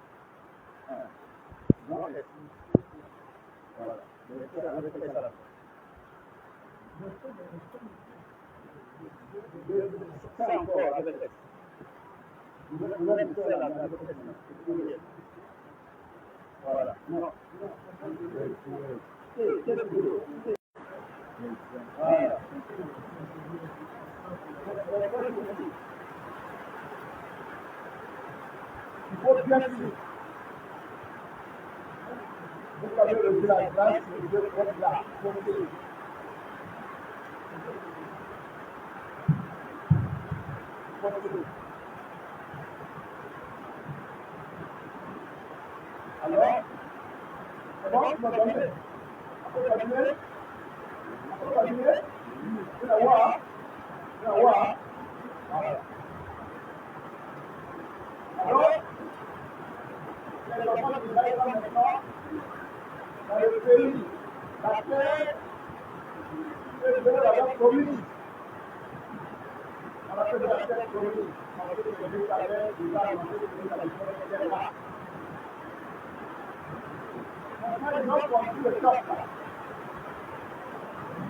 Voilà. Ça encore avec elle. Vous avez fait la voilà. Non. Voilà. Il faut bien suivre. Vous avez le village là, le Dieu est là. Alors, comment tu m'as donné? Après continuer? Tu vas voir. Voilà. Alors, les enfants qui arrivent maintenant, dans le pays, la terre, c'est de la terre promise. On appelle la terre promise. On appelle la terre du bas, on appelle la terre là. Maintenant, ils ont construit le top là.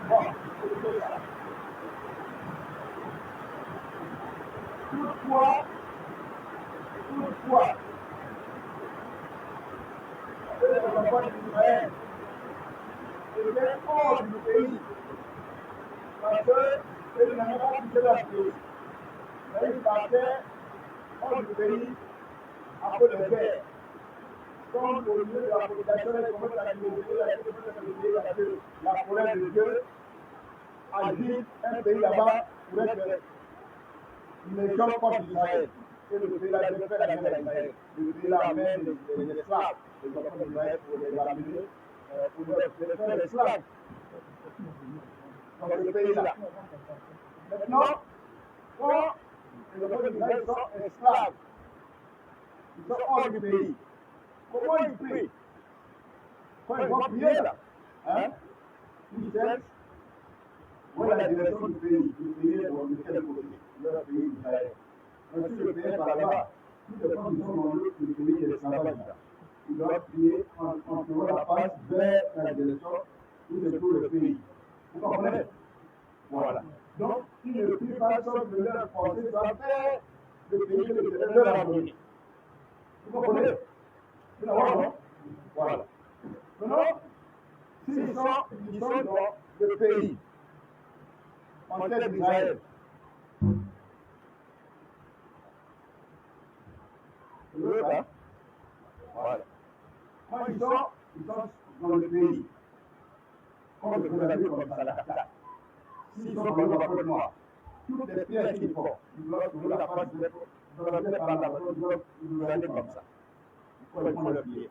Bon, c'est ça. Toutefois, les enfants d'Israël étaient hors du pays parce qu'ils n'avaient pas quitté leur pays. Mais ils partaient hors du pays à cause de guerre. Donc, au milieu de la population, ils commencent à dire la colère de Dieu agit un pays là-bas pour être méchant contre Israël. Et le pays là, il fait la guerre à Israël. Le pays là amène les esclaves, les enfants d'Israël, pour les ramener, pour les faire esclaves. Dans le pays là. Maintenant, quand les enfants d'Israël sont esclaves, ils sont hors du pays. Comment ils prient? Quand ils vont prier là, ils cherchent où est la direction du pays. Le pays est dans lequel côté? Le pays d'Israël. Mais si le pays est par là-bas, toutes les femmes sont dans le pays de l'esclavage. Ils doivent prier en tirant la face vers la direction où se trouve le pays. Vous comprenez? Voilà. Donc, si ne prient pas sauf de leur pensée, ça va faire le pays que le leur a donné. Vous comprenez? Voilà. Maintenant, s'ils sont dans le pays, en terre d'Israël, voilà. Quand ils sont dans le pays, comme le président comme ça, la capitale, s'ils sont dans le rapport noir, toutes les pierres qu'ils font, ils doivent trouver la face de ils doivent aller comme ça. Ils font leur prière.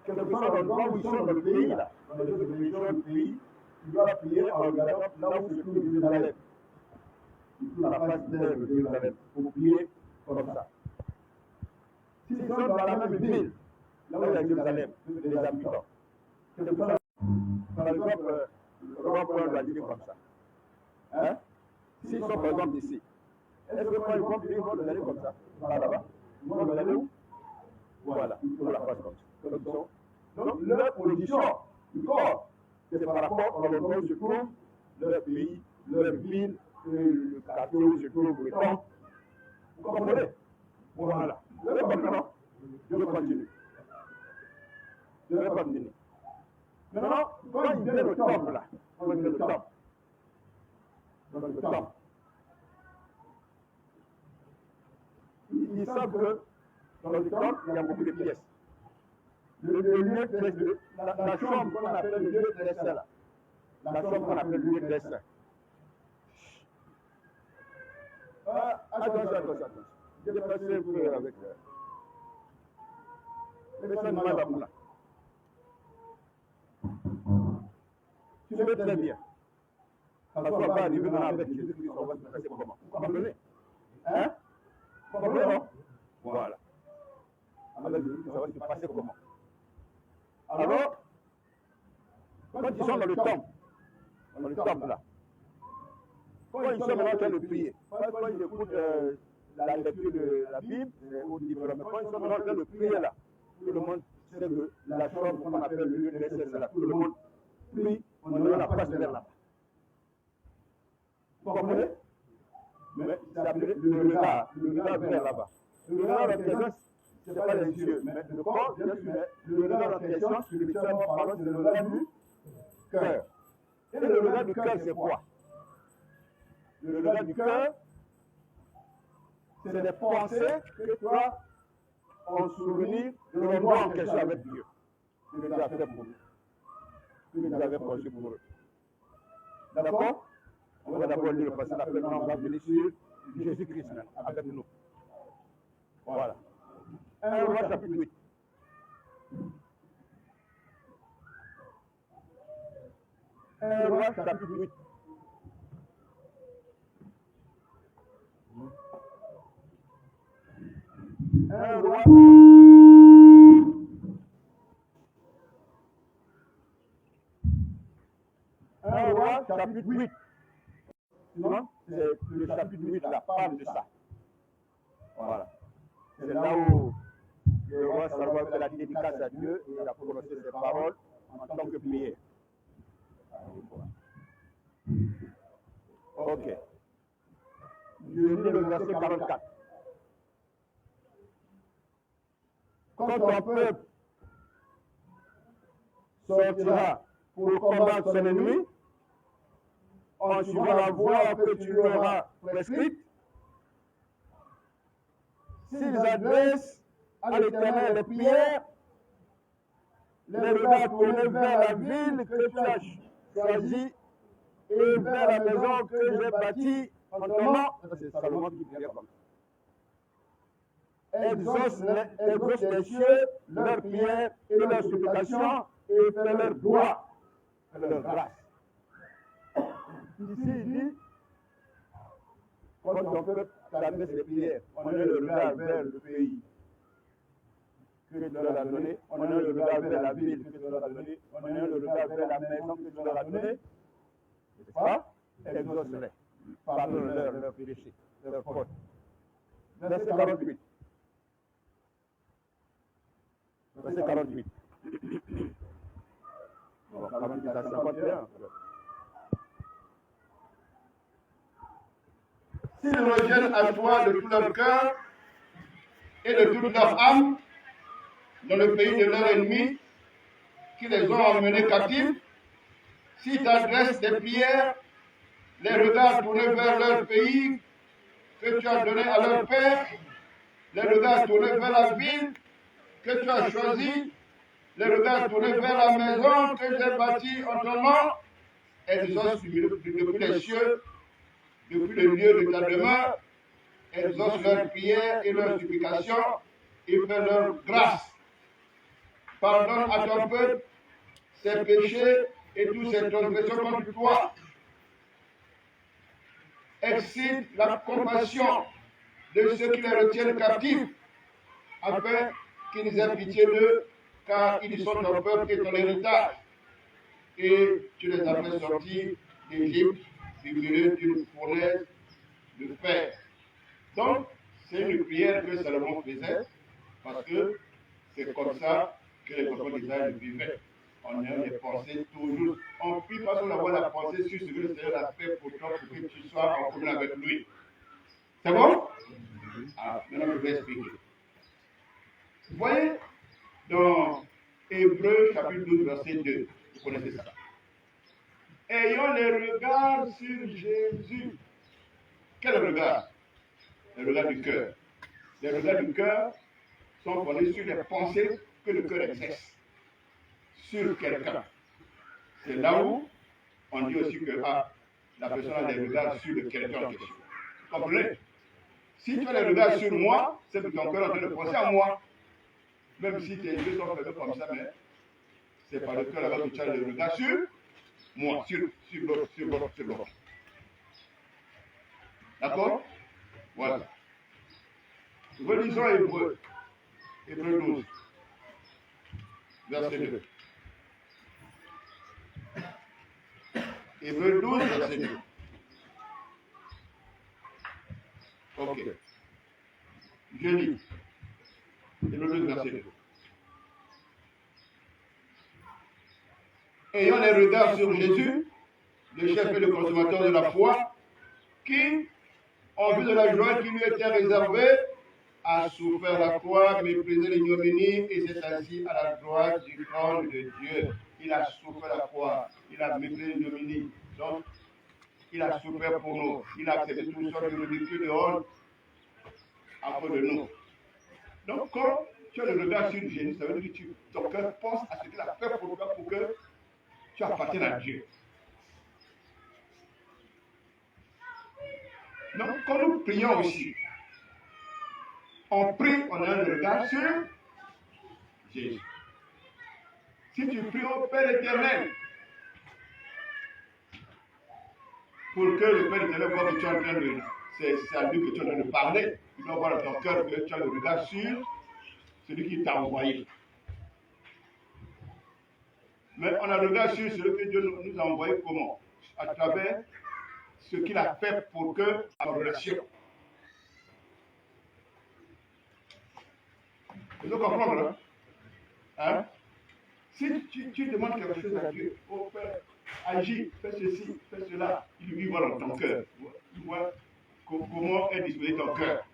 Quel que soit l'endroit où ils sont dans le pays, là, dans les autres régions du pays, ils doivent prier en regardant là où se trouve Jérusalem. Ils trouvent la face de Jérusalem pour prier comme ça. S'ils sont dans la même ville, là où il y a Jérusalem, les habitants, quel que soit Par exemple, le roi Paul va dire comme ça. Hein? S'ils sont par exemple ici, est-ce que quand ils vont prier, ils vont le donner comme ça? Par là-bas? Ils vont le donner où? Voilà, il faut la faire comme ça. Donc, leur position du corps, c'est par rapport à l'endroit où se trouve leur pays, leur ville, le quartier où se trouve le temps. Vous comprenez? Voilà. Vous avez compris, non? Je vais continuer. Je vais continuer. Maintenant, quand il vient le temple, là, quand il vient le temple, ils savent que dans le temple, il y a beaucoup de pièces. Le lieu de la chambre qu'on appelle le lieu de destin, là. La chambre qu'on appelle le lieu de destin. Attention. Je vais passer avec le médecin de madame là. Tu sais très bien. Ça ne va pas arriver maintenant avec Jésus-Christ, on va se passer comment? Vous comprenez? Hein? Vous comprenez, non? Voilà. Avec Jésus, ça va se passer comment? Alors, quand ils sont dans le temple là, quand ils sont maintenant en train de prier, quand ils écoutent la lecture de la Bible, ou du livre, quand ils sont maintenant en train de prier là, tout le monde sait que la chambre qu'on appelle le lieu de l'essai, c'est là, tout le monde prie, on donne la place vers là-bas. Vous comprenez? Mais c'est appelé le regard vers là-bas. Le regard vers quelqu'un, ce n'est pas les yeux, mais le corps, bien sûr, le regard en question, spirituellement parlant, c'est le regard du cœur. Et le regard du cœur, c'est quoi? Le regard du cœur, c'est les pensées que toi, en souvenir de l'endroit en question avec Dieu. Ce que tu as fait pour eux. Ce que tu avais conçu pour eux. D'accord? On va d'abord lire le passage, après on va venir sur Jésus-Christ avec nous. Voilà. 1 Roi chapitre 8. Un Roi chapitre 8. Un Roi. Un Roi chapitre 8. Non, c'est le chapitre 8, la parle de ça. Voilà. C'est là où le roi Salomon fait la dédicace à Dieu et il a prononcé ses paroles en tant que prière. Ok. Je lis le verset 44. Quand ton peuple sortira pour combattre son ennemi, en suivant la voie que tu lui auras prescrite, s'ils adressent à l'Éternel les prières, les regards tournés vers la ville que tu as choisie et vers la maison que j'ai bâtie en ton nom, c'est Salomon qui prie comme ça. Exauce les cieux, leurs prières et leurs supplications et fais leur gloire, leur grâce. Ici, il dit, quand on peut t'adresse les prières, on a le regard vers le pays que tu leur as donné, on a le regard vers la ville que tu leur as donné, on a le regard vers la maison que tu leur as donné, c'est ça? Exauce-les, pardonne leurs péchés, leurs fautes. Verset 48. Verset 48. Bon, 48 à 51. S'ils reviennent à toi de tout leur cœur et de toute leur âme dans le pays de leur ennemi, qui les ont emmenés captifs, s'ils t'adressent des prières, les regards tournés vers leur pays que tu as donné à leur père, les regards tournés vers la ville que tu as choisie, les regards tournés vers la maison que j'ai bâtie en ton nom, exauce depuis les cieux, depuis le lieu de ta demeure, exauce leurs prières et leurs supplications et fais leur grâce. Pardonne à ton peuple ses péchés et toutes ses transgressions contre toi. Excite la compassion de ceux qui les retiennent captifs, afin qu'ils aient pitié d'eux, car ils sont ton peuple et ton héritage. et tu les as fait sortir d'Égypte du milieu d'une fournaise de fer. Donc, c'est une prière que Salomon faisait, parce que c'est comme ça que les enfants d'Israël vivaient. On a des pensées toujours. On prie parce qu'on a la pensée sur ce que le Seigneur a fait pour toi, pour que tu sois en commun avec lui. C'est bon? Ah, maintenant je vais expliquer. Vous voyez, dans Hébreux chapitre 12, verset 2, vous connaissez ça. Ayons les regards sur Jésus. Quel regard? Le regard du cœur. Les regards du cœur sont fondés sur les pensées que le cœur exerce sur quelqu'un. C'est là où on dit aussi que la personne a des regards sur quelqu'un en question. Vous comprenez? Si tu as les regards sur moi, c'est que ton cœur est en train de penser à moi. Même si tes yeux sont fermés comme ça, mais c'est par le cœur là-bas que tu as le regard sur moi, sur l'autre. D'accord? Voilà. Relisons Hébreux 12, verset 2. Hébreux 12, verset 2. Ok. Je lis. Hébreux 12, verset 2. Ayant les regards sur Jésus, le chef et le consommateur de la foi, qui, en vue de la joie qui lui était réservée, a souffert la croix, méprisé l'ignominie et s'est assis à la droite du trône de Dieu. Il a souffert la croix, il a méprisé l'ignominie. Donc, il a souffert pour nous. Il a accepté toutes sortes de ridicule et de honte à cause de nous. Donc, quand tu as le regard sur Jésus, ça veut dire que ton cœur pense à ce qu'il a fait pour toi pour que tu appartiennes à Dieu. Donc, quand nous prions aussi, on prie, on a le regard sur Jésus. Si tu pries au Père éternel, pour que le Père éternel voit que tu es en train de, c'est à lui que tu es en train de parler, il doit voir dans ton cœur que tu as le regard sur celui qui t'a envoyé. Mais on a le regard sur celui que Dieu nous a envoyé comment? À travers ce qu'il a fait pour que, à la relation. Vous devez comprendre, hein? Si tu demandes quelque chose à Dieu, oh Père, agis, fais ceci, fais cela, il lui voit dans ton cœur. Il voit comment est disposé ton cœur.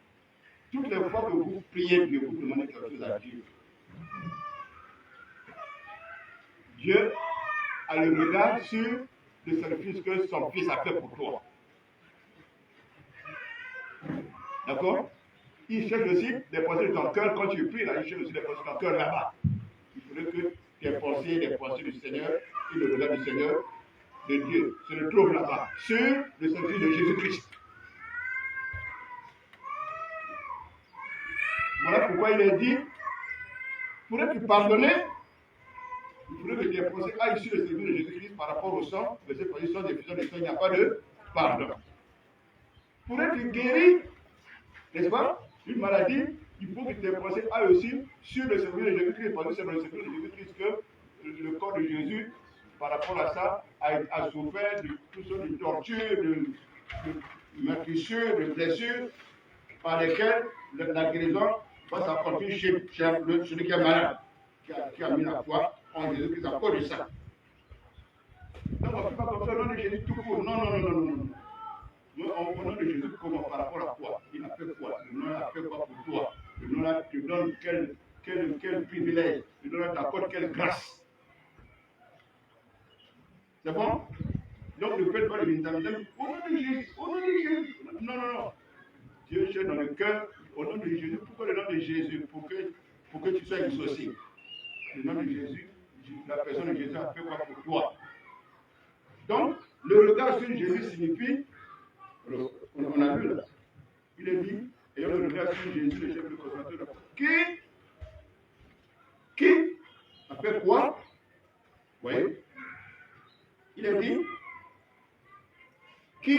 Toutes les fois que vous priez Dieu, vous demandez quelque chose à Dieu. Dieu a le regard sur le sacrifice que son fils a fait pour toi. D'accord? Il cherche aussi des pensées de ton cœur quand tu pries, là, il cherche aussi des pensées de ton cœur là-bas. Il faudrait que tes pensées du Seigneur et le regard du Seigneur, de Dieu, se retrouvent là-bas, sur le sacrifice de Jésus-Christ. Voilà pourquoi il est dit, pourrais-tu pardonner? Il faudrait que tes pensées aillent sur le sacrifice de Jésus-Christ par rapport au sang, mais cette fois-ci, sans diffusion de sang, il n'y a pas de pardon. Pourrais-tu guérir, n'est-ce pas? Une maladie, il faut que tes pensées aillent aussi sur le sacrifice de Jésus-Christ, parce que c'est dans le sacrifice de Jésus-Christ que le corps de Jésus, par rapport à ça, a souffert de toutes sortes de tortures, de meurtrissures, de blessures, par lesquelles la guérison va s'apporter chez celui qui est malade, qui a mis la foi en Jésus-Christ à cause de ça. Donc on ne peut pas comme ça, au nom de Jésus tout court. Non. Au nom de Jésus, comment par rapport à quoi? Il a fait quoi? Le nom a fait quoi pour toi? Le nom te donne quel privilège? Le nom t'apporte quelle grâce? C'est bon? Donc ne faites pas de l'interdit. Au nom de Jésus, au nom de Jésus. Non. Dieu cherche dans le cœur, au nom de Jésus. Pourquoi le nom de Jésus? Pour que tu sois dissocié. Le nom de Jésus, la personne de Jésus a fait quoi pour toi? Donc, le regard sur Jésus signifie, on a vu là, il est dit, ayant le regard sur Jésus, le chef de consommateur de la foi, qui a fait quoi? Vous voyez? Il est dit, qui,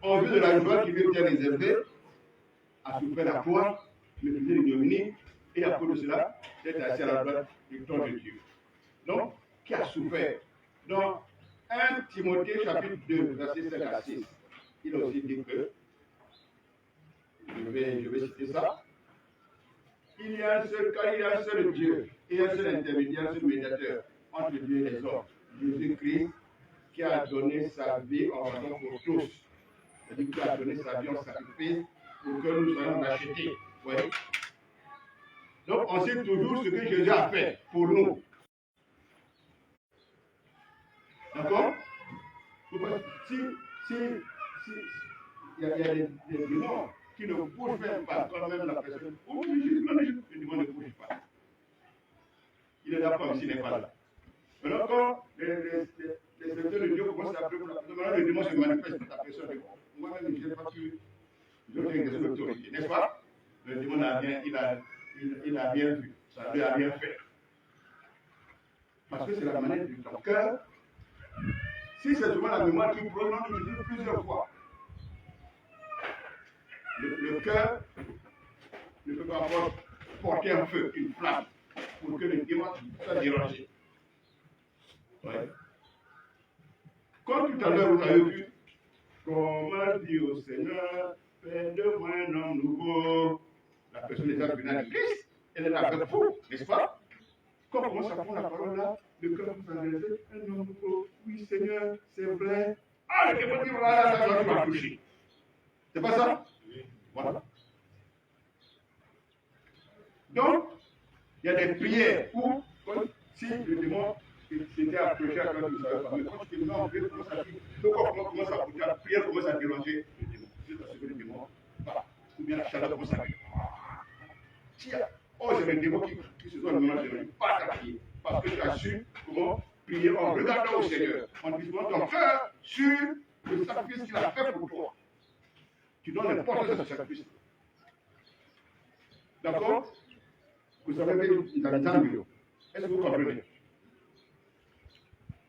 en vue de la joie qui lui était réservée, a souffert la croix, méprisé l'ignominie, et à cause de cela, s'est assis à la droite du trône de Dieu. Donc, qui a souffert? Dans 1 Timothée chapitre 2, verset 5 à 6, il a aussi dit que, je vais citer ça, il y a un seul cas, il y a un seul Dieu, et un seul intermédiaire, un seul médiateur entre Dieu et les hommes, Jésus-Christ, qui a donné sa vie en rançon pour tous. C'est-à-dire qu'il a donné sa vie en sacrifice pour que nous soyons rachetés. Ouais. Donc on sait toujours ce que Jésus a fait pour nous. D'accord? Si il y a des démons qui ne bougent même pas quand même la personne. Oh, le démon ne bouge pas. Il est là comme s'il n'est pas là. Alors quand les serviteurs de Dieu commencent à prier pour la personne, maintenant le démon se manifeste dans la personne. Moi-même, je n'ai pas pu donner une autorité, n'est-ce pas? Le démon n'a rien, il n'a rien vu, ça ne lui a rien fait. Parce que c'est la manière de ton cœur. Si c'est souvent la mémoire qui prononce, je dis plusieurs fois. Le cœur ne peut pas porter un feu, une flamme, pour que le démon soit dérangé. Ouais. Comme tout à l'heure, vous avez vu, comment dit au Seigneur, fais de moi un homme nouveau. La personne est venue à Christ, elle est là avec vous, n'est-ce pas? Quand on commence à prendre la parole là, le cœur vous a réalisé, un homme nouveau, oui Seigneur, c'est vrai. Ah, le démon dit, voilà, ça va toucher. C'est pas ça? Voilà. Donc, il y a des prières où, si le démon s'était approché à quand il ne savait pas, mais quand tu te mets en prière, le corps commence à bouger, la prière commence à déranger le démon. C'est parce que le démon, voilà. Ou bien la chaleur commence à dire. Oh, c'est le démon qui se donne le moment de pas ta prière. Parce que tu as su comment prier en regardant au Seigneur, en disant ton cœur sur le sacrifice qu'il a fait pour toi. Tu donnes l'importance de ce sacrifice. D'accord? Vous avez vu dans les angles. Est-ce que vous comprenez?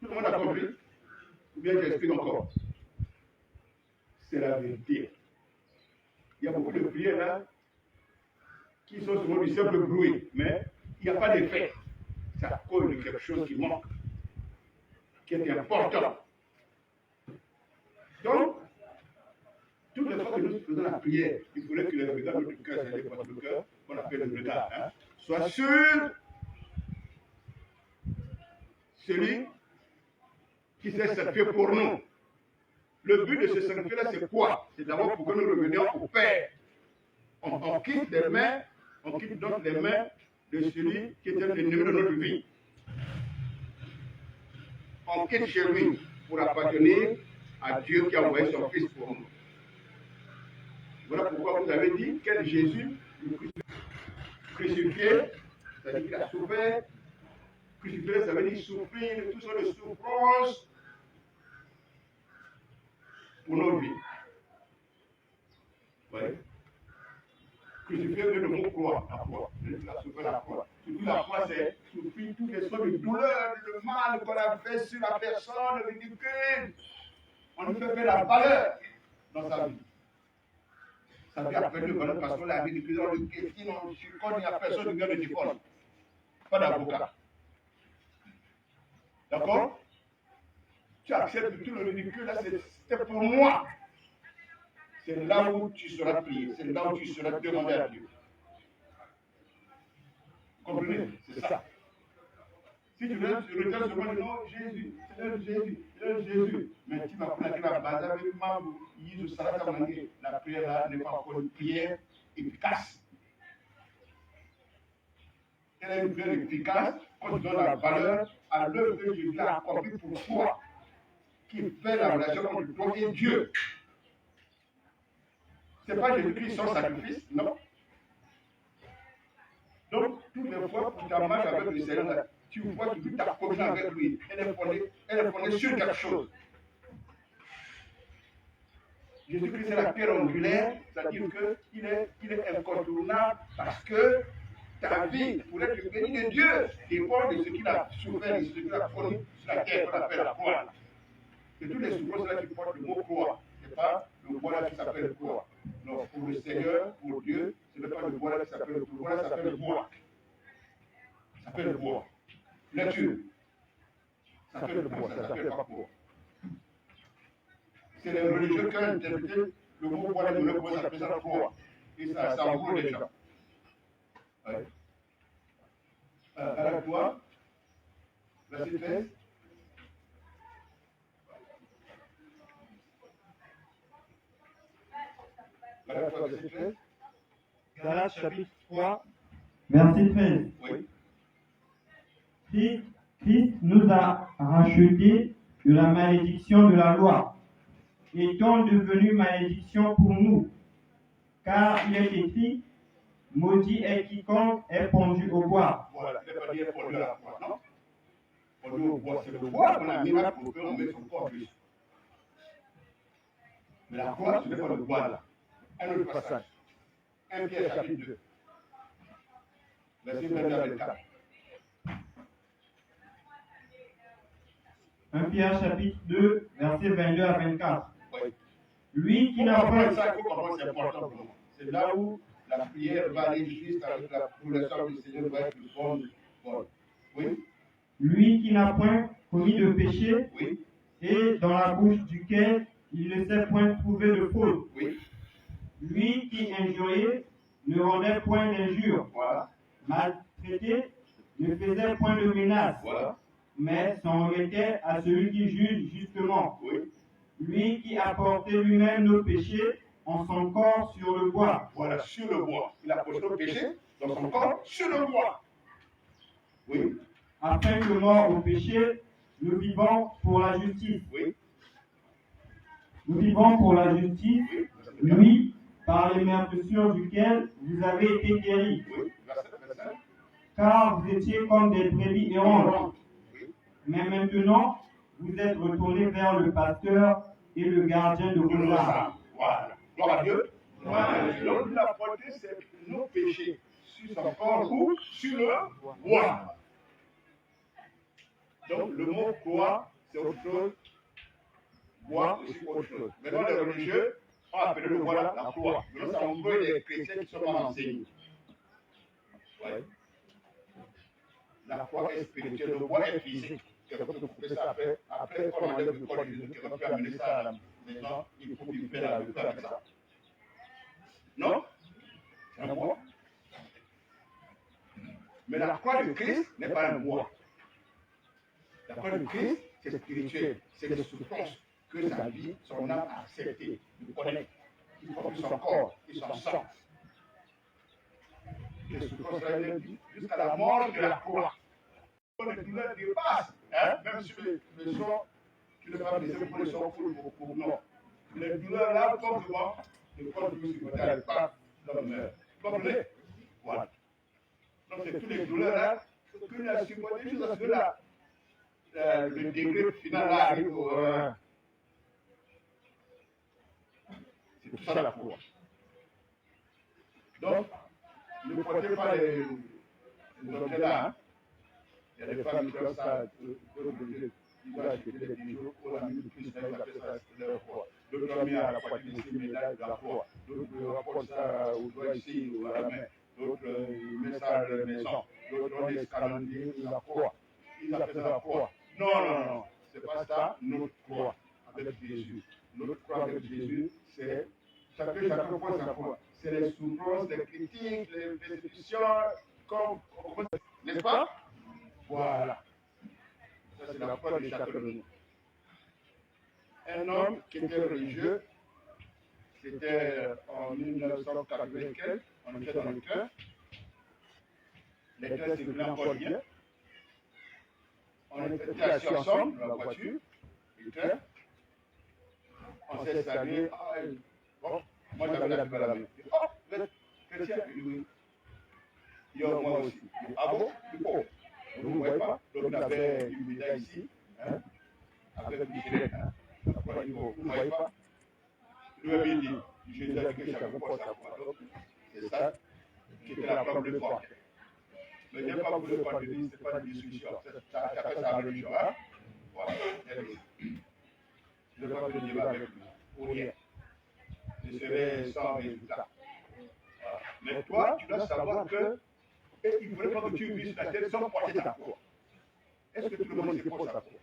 Tout le monde a compris? Ou bien j'explique encore? C'est la vérité. Il y a beaucoup de prières là qui sont souvent du simple bruit, mais il n'y a pas d'effet. C'est à cause de quelque chose qui manque, qui est important. Donc, toutes les fois que nous faisons la prière, il faudrait que le regard de notre cœur, c'est-à-dire votre cœur, qu'on appelle le regard, soit sur celui qui s'est sacrifié pour nous. Le but de ce sacrifice-là, c'est quoi? C'est d'abord pour que nous revenions au Père. On quitte donc les mains de celui qui était l'ennemi de notre vie. On quitte chez lui pour appartenir à Dieu qui a envoyé son Fils pour nous. Voilà pourquoi vous avez dit quel Jésus, le crucifié, c'est-à-dire qu'il a souffert. Crucifié, ça veut dire souffrir, tout ça de souffrance pour nos vies. Ouais. Crucifié veut le mot croix, la croix. Il a souffert la croix. Surtout la croix, c'est souffrir toutes les sortes de douleurs, le mal qu'on a fait sur la personne, le ridicule. On nous fait faire la valeur dans sa vie. Sa vie a perdu de valeur parce qu'on l'a ridicule, on le questionne, on chicote, il n'y a personne qui vient de défendre. Pas d'avocat. D'accord? Tu acceptes tout le ridicule, là, c'était pour moi. C'est là où tu seras prié, c'est là où tu seras demandé à Dieu. Vous comprenez? C'est ça. Si tu retiens seulement le nom Jésus, c'est Jésus, Jésus, mais tu vas prendre la base avec moi, la prière là n'est pas encore une prière efficace. Elle est une prière efficace quand tu donnes la valeur à l'œuvre que Jésus a accomplie pour toi, qui fait la relation entre toi et Dieu. Ce n'est pas Jésus-Christ sans sacrifice, non. Donc, toutes les fois que tu marches avec le Seigneur, tu vois que ta communion avec lui, elle est fondée sur quelque chose. Jésus-Christ est la pierre angulaire, c'est-à-dire qu'il est incontournable parce que ta vie, pour être bénie de Dieu, dépend de ce qu'il a souffert, de ce qu'il a fourni sur la terre qu'on appelle la croix. Et tous les souffrances là qui portent le mot croix, ce n'est pas le bois là qui s'appelle croix. Non, pour le Seigneur, pour Dieu, ce n'est pas le bois là qui s'appelle le bois, ça s'appelle le bois. Ça s'appelle le bois. Lecture. Ça fait le bois, ça fait pas bois. C'est les religieux qui ont interprété le mot bois, le bois, ça fait ça bois. Et ça envoie les gens. Ouais. À la toi, verset 13. Galates chapitre 3, Verset 13. Oui. Christ nous a rachetés de la malédiction de la loi, étant devenu malédiction pour nous. Car il est écrit, maudit est quiconque est pendu au bois. Voilà, il ne pas dire pendu à la croix, non? Pendu au bois, c'est le bois qu'on a mis là pour qu'on mette son corps dessus. Mais la croix, ce n'est pas le bois là. Un autre passage. 1 Pierre chapitre 2. Verset 22 à 24. 1 Pierre chapitre 2, versets 22 à 24. Oui. Lui qui n'a point... Ça, il faut comprendre, c'est important pour nous. C'est là où la prière va aller juste avec la progression du Seigneur va être bonne. Oui, Lui qui n'a point commis de péché, oui, et dans la bouche duquel il ne s'est point trouvé de faute. oui. Lui qui injuriait ne rendait point d'injure, Voilà, maltraité ne faisait point de menace, voilà. mais s'en remettait à celui qui juge justement. Oui, Lui qui a porté lui-même nos péchés en son corps sur le bois, voilà, sur le bois. Il a porté le péché dans son corps sur le bois. Oui, afin que mort au péché, nous vivons pour la justice. oui, Nous vivons pour la justice, oui. lui, par les meurtrissures duquel vous avez été guéris. Oui, verset 25. Car vous étiez comme des brebis errantes. Oui. Mais maintenant, vous êtes retournés vers le pasteur et le gardien de vos âmes. Voilà. Gloire à Dieu. Donc, il a porté nos péchés sur son corps ou sur le bois. Donc, le mot bois, c'est autre chose. Bois, c'est autre chose. Maintenant, les religieux ont appelé le bois la croix. Maintenant, ça envoie les chrétiens qui sont mal enseignés. Ouais. La croix est spirituelle, le bois est physique. Quelqu'un peut couper ça après qu'on enlève le corps de Jésus, quelqu'un peut amener ça à la maison, il faut qu'il fasse la lutte avec ça. Non? C'est un bois. Mais la croix de Christ n'est pas un bois. La croix de Christ, c'est spirituel, c'est des souffrances que sa vie, son âme a acceptées, de connaître. Il faut que son corps et son sang. Les souffrances jusqu'à la mort de la croix. Les douleurs dépassent, hein? Même si le sang, tu ne peux pas baiser pour le sang pour beaucoup, non. Les douleurs là, comme souvent, le corps de Christ ne peut pas, l'homme meurt. Vous comprenez? Voilà. Donc, c'est toutes les douleurs là, qu'il a supporté jusqu'à ce que le degré final là arrive au. C'est tout ça la croix. Donc, ne portez pas les objets là, hein? Il y a des femmes qui ont ça, ils doivent acheter des bijoux pour la mise de Christ, ils appellent ça leur croix. D'autres ont mis à la poitrine ici, médaille de la croix. D'autres rapportent ça au doigt ici, ou à la main. D'autres mettent ça à la maison. D'autres ont des calendriers de la croix. Ils appellent ça la croix. Non, c'est pas ça, notre croix avec Jésus. Notre croix avec Jésus, c'est chacun croit sa croix. C'est les souffrances, les critiques, les persécutions, n'est-ce pas? Voilà. Ça, c'est la croix de chacun de nous. Un homme qui était religieux, c'était en 1995, on était dans le cœur. Les cœurs circulaient encore bien. On était assis ensemble dans la voiture, le cœur. On s'est salué. Bon, moi j'avais la Bible à la main. Oh, vous êtes chrétien? Oui. Moi aussi. Ah bon? Oh. Vous ne voyez pas? Donc on avait une médaille ici, hein, avec du gilet. Hein. Vous ne voyez pas? Nous avons dit, Jésus a dit que chacun porte sa croix. Donc, c'est ça qui était la preuve de foi. Mais il n'y a pas beaucoup de foi de vie, ce n'est pas une discussion. Chacun sa religion. Hein? Voilà. Je ne vais pas te débat avec lui. Pour rien. Je serai sans résultat. Voilà. Mais toi, tu dois savoir que il ne faudrait pas que tu vises la tête sans porter ta croix. Est-ce que tout le monde se porte sa croix?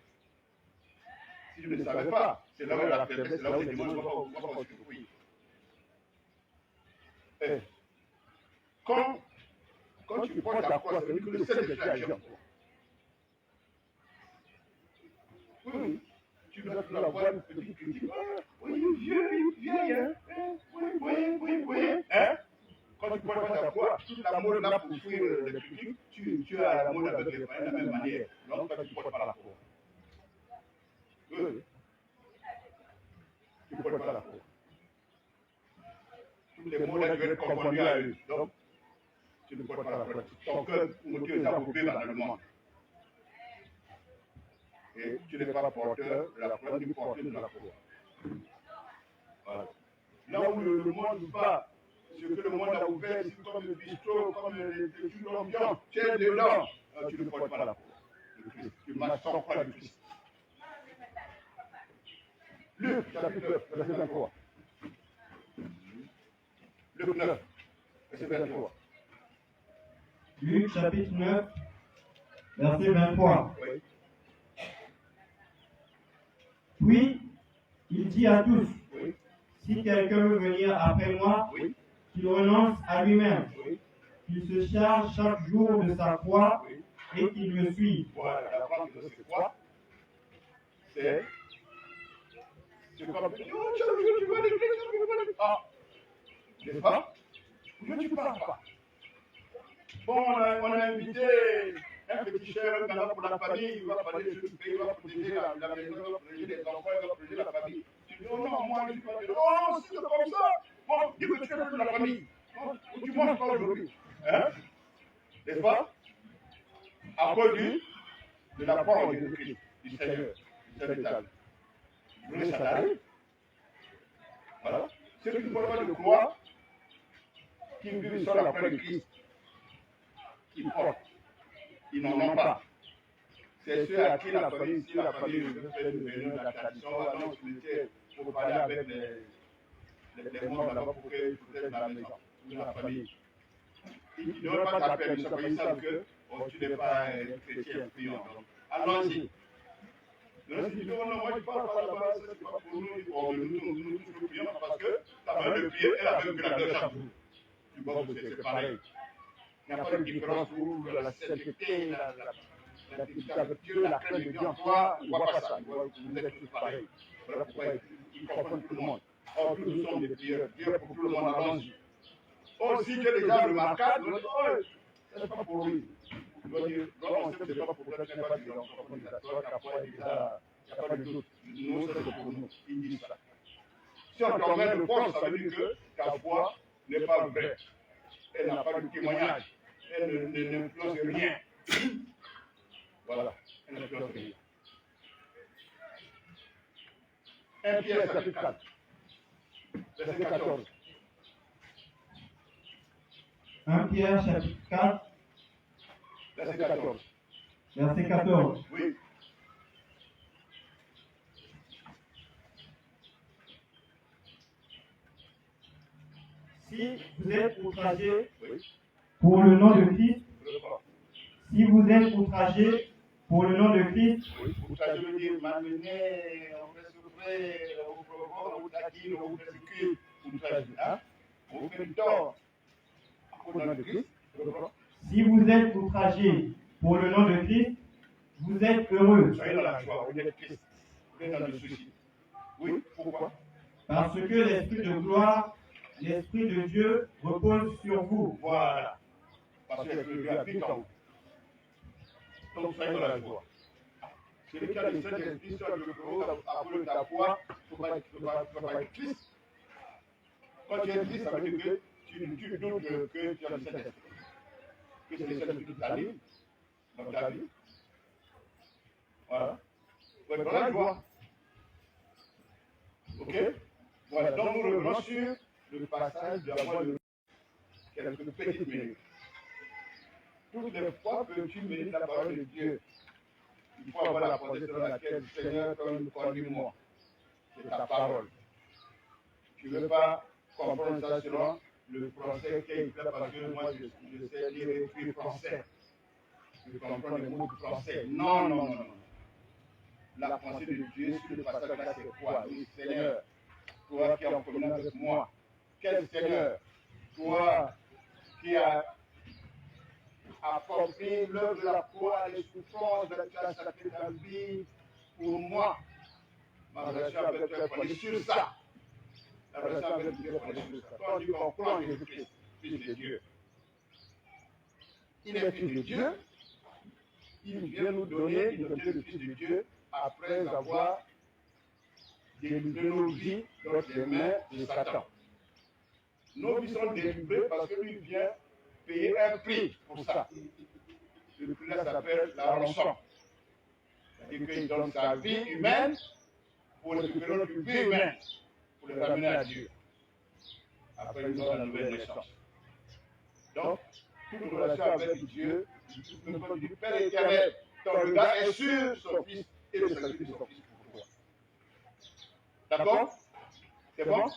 Si je ne savais pas, c'est là où il y a la faiblesse, c'est là où les démons ne vont pas oui. Quand tu portes la croix, ça veut dire que le Seigneur Jésus agit en toi. Oui. Tu dois la voir une petite critique. Oui, vieux, hein. Oui. Hein? Quand tu portes ta croix, toute la mode là pour fuir les critiques, tu as la mode avec les païens de la même manière. Donc, toi, tu ne portes pas la croix. Oui. Tu ne portes pas la croix. Tous les mots là, tu vas être confondu à eux. Donc, tu ne portes pas la croix. Ton cœur, mon Dieu, est enveloppé dans le monde. Et tu n'es pas porteur de la croix, tu es porteur de la croix. Voilà. Là où le monde va, ce que le monde a ouvert, c'est comme le bistrot, comme les l'ambiance, tu es dedans, tu ne portes pas la croix. Tu marches sans croix du Christ. Luc, chapitre 9, verset 23. Luc 9, verset 23. Luc chapitre 9, verset 23. Oui. Puis, il dit à tous, Oui. si quelqu'un veut venir après moi, Oui. qu'il renonce à lui-même, Oui. qu'il se charge chaque jour de sa croix Oui. et qu'il me suive. Voilà, la croix, c'est quoi? C'est comme, tu vas à l'église, ah, n'est-ce pas? Mais tu ne parles pas. Bon, on a invité un petit cher pour la famille, il va parler de ce pays, il va protéger la maison, il va protéger les enfants, il va protéger la famille. Tu dis, oh non, moi je ne suis pas de oh, si c'est comme ça, bon, dis que tu es de la famille. Ou tu manges pas aujourd'hui. Hein? N'est-ce pas? À cause de la parole de Christ, du Seigneur, du Seigneur. Vous voulez ça arrive? Voilà. Ceux qui ne peuvent pas le croire, qui vivent sur la croix de Christ, qui portent, ils n'en ont pas. C'est ceux à qui la famille, si la famille fait de la tradition, non, il faut parler avec les membres là-bas pour qu'ils protègent la maison, ou la famille. Ils ne donnent pas ta permission, parce qu'ils savent que tu n'es pas un chrétien priant. Allons-y. Non, moi je parle pas là-bas, c'est pas pour nous prions parce que la manière de prier est la même que la de chaque jour. Tu vois, c'est pareil. Il n'y a pas de différence pour la sainteté, l'intimité avec Dieu, la crainte de Dieu en toi, il ne voit pas ça. Vous êtes tous pareils. Voilà pourquoi il confond tout le monde. Or, nous sommes des prieurs. Dieu pour tout le monde, allons-y. Or, si tu es déjà remarquable, ce n'est pas pour lui. Il doit dire, non, on sait que ce n'est pas pour toi, ce n'est pas pour toi, ta foi est déjà, il n'y a pas de doute. Nous, c'est pour nous. Il dit ça. Si on t'emmène le fond, ça veut dire que ta foi n'est pas vraie. Elle n'a pas de témoignage. Elle n'influence rien. Voilà. Elle n'influence rien. 1 Pierre chapitre 4, verset 14. 1 Pierre chapitre 4, Verset 14. verset 14. Oui. Si vous êtes outragé Oui. pour le nom de Christ, Je crois. si vous êtes outragé pour le nom de Christ, Oui. Ça veut dire m'amener, on fait souffrir, on provoque, on taquine, on persécute, on traduit. Hein? On fait du tort. Au nom de Christ. Je crois. si vous êtes outragé pour le nom de Christ, vous êtes heureux, Soyez dans la joie, vous êtes Christ. Vous êtes dans le souci. Oui. Pourquoi? parce que l'Esprit de gloire, l'Esprit de Dieu repose sur vous. Voilà. Parce que Dieu habite en vous. Donc soyez dans la joie. C'est le cas de Saint-Esprit sur le bureau, après ta foi, il ne faut pas être triste. Quand tu es triste, ça veut dire que tu doutes que tu as le Saint-Esprit. Que c'est le Saint-Esprit qui t'anime dans ta vie. Voilà. Ouais, dans la joie. Ok? Voilà. Donc nous revenons sur le passage d'avoir quelques petites minutes. Toutes les fois que tu médites la parole de Dieu, il faut avoir la pensée selon laquelle, Seigneur, conduis-moi. C'est ta parole. Tu ne veux pas comprendre ça selon le français qui est là parce que moi je sais lire et écrire français. Je comprends les mots du français. Non. la pensée de Dieu sur le passage là, c'est quoi? Oui, Seigneur, toi qui es en communion avec moi, quel Seigneur, toi qui as accompli l'œuvre de la croix, les souffrances, tu as sacré ta vie pour moi. Ma relation avec toi est fondée sur ça. La relation avec Dieu est fondée sur ça. Quand tu comprends Jésus-Christ, Fils de Dieu, il est Fils de Dieu, il vient nous donner l'identité de Fils de Dieu après avoir délivré nos vies dans les mains de Satan. Nos vies sont délivrées parce que lui vient payer un prix pour ça. Le prix là s'appelle la rançon. C'est-à-dire qu'il donne sa vie humaine pour récupérer notre vie humaine, pour les ramener à Dieu. Après, nous avons la nouvelle naissance. Donc, toute relation avec Dieu, du Père éternel, ton regard est sur son Fils et le sacrifice de son Fils pour toi. D'accord? C'est bon?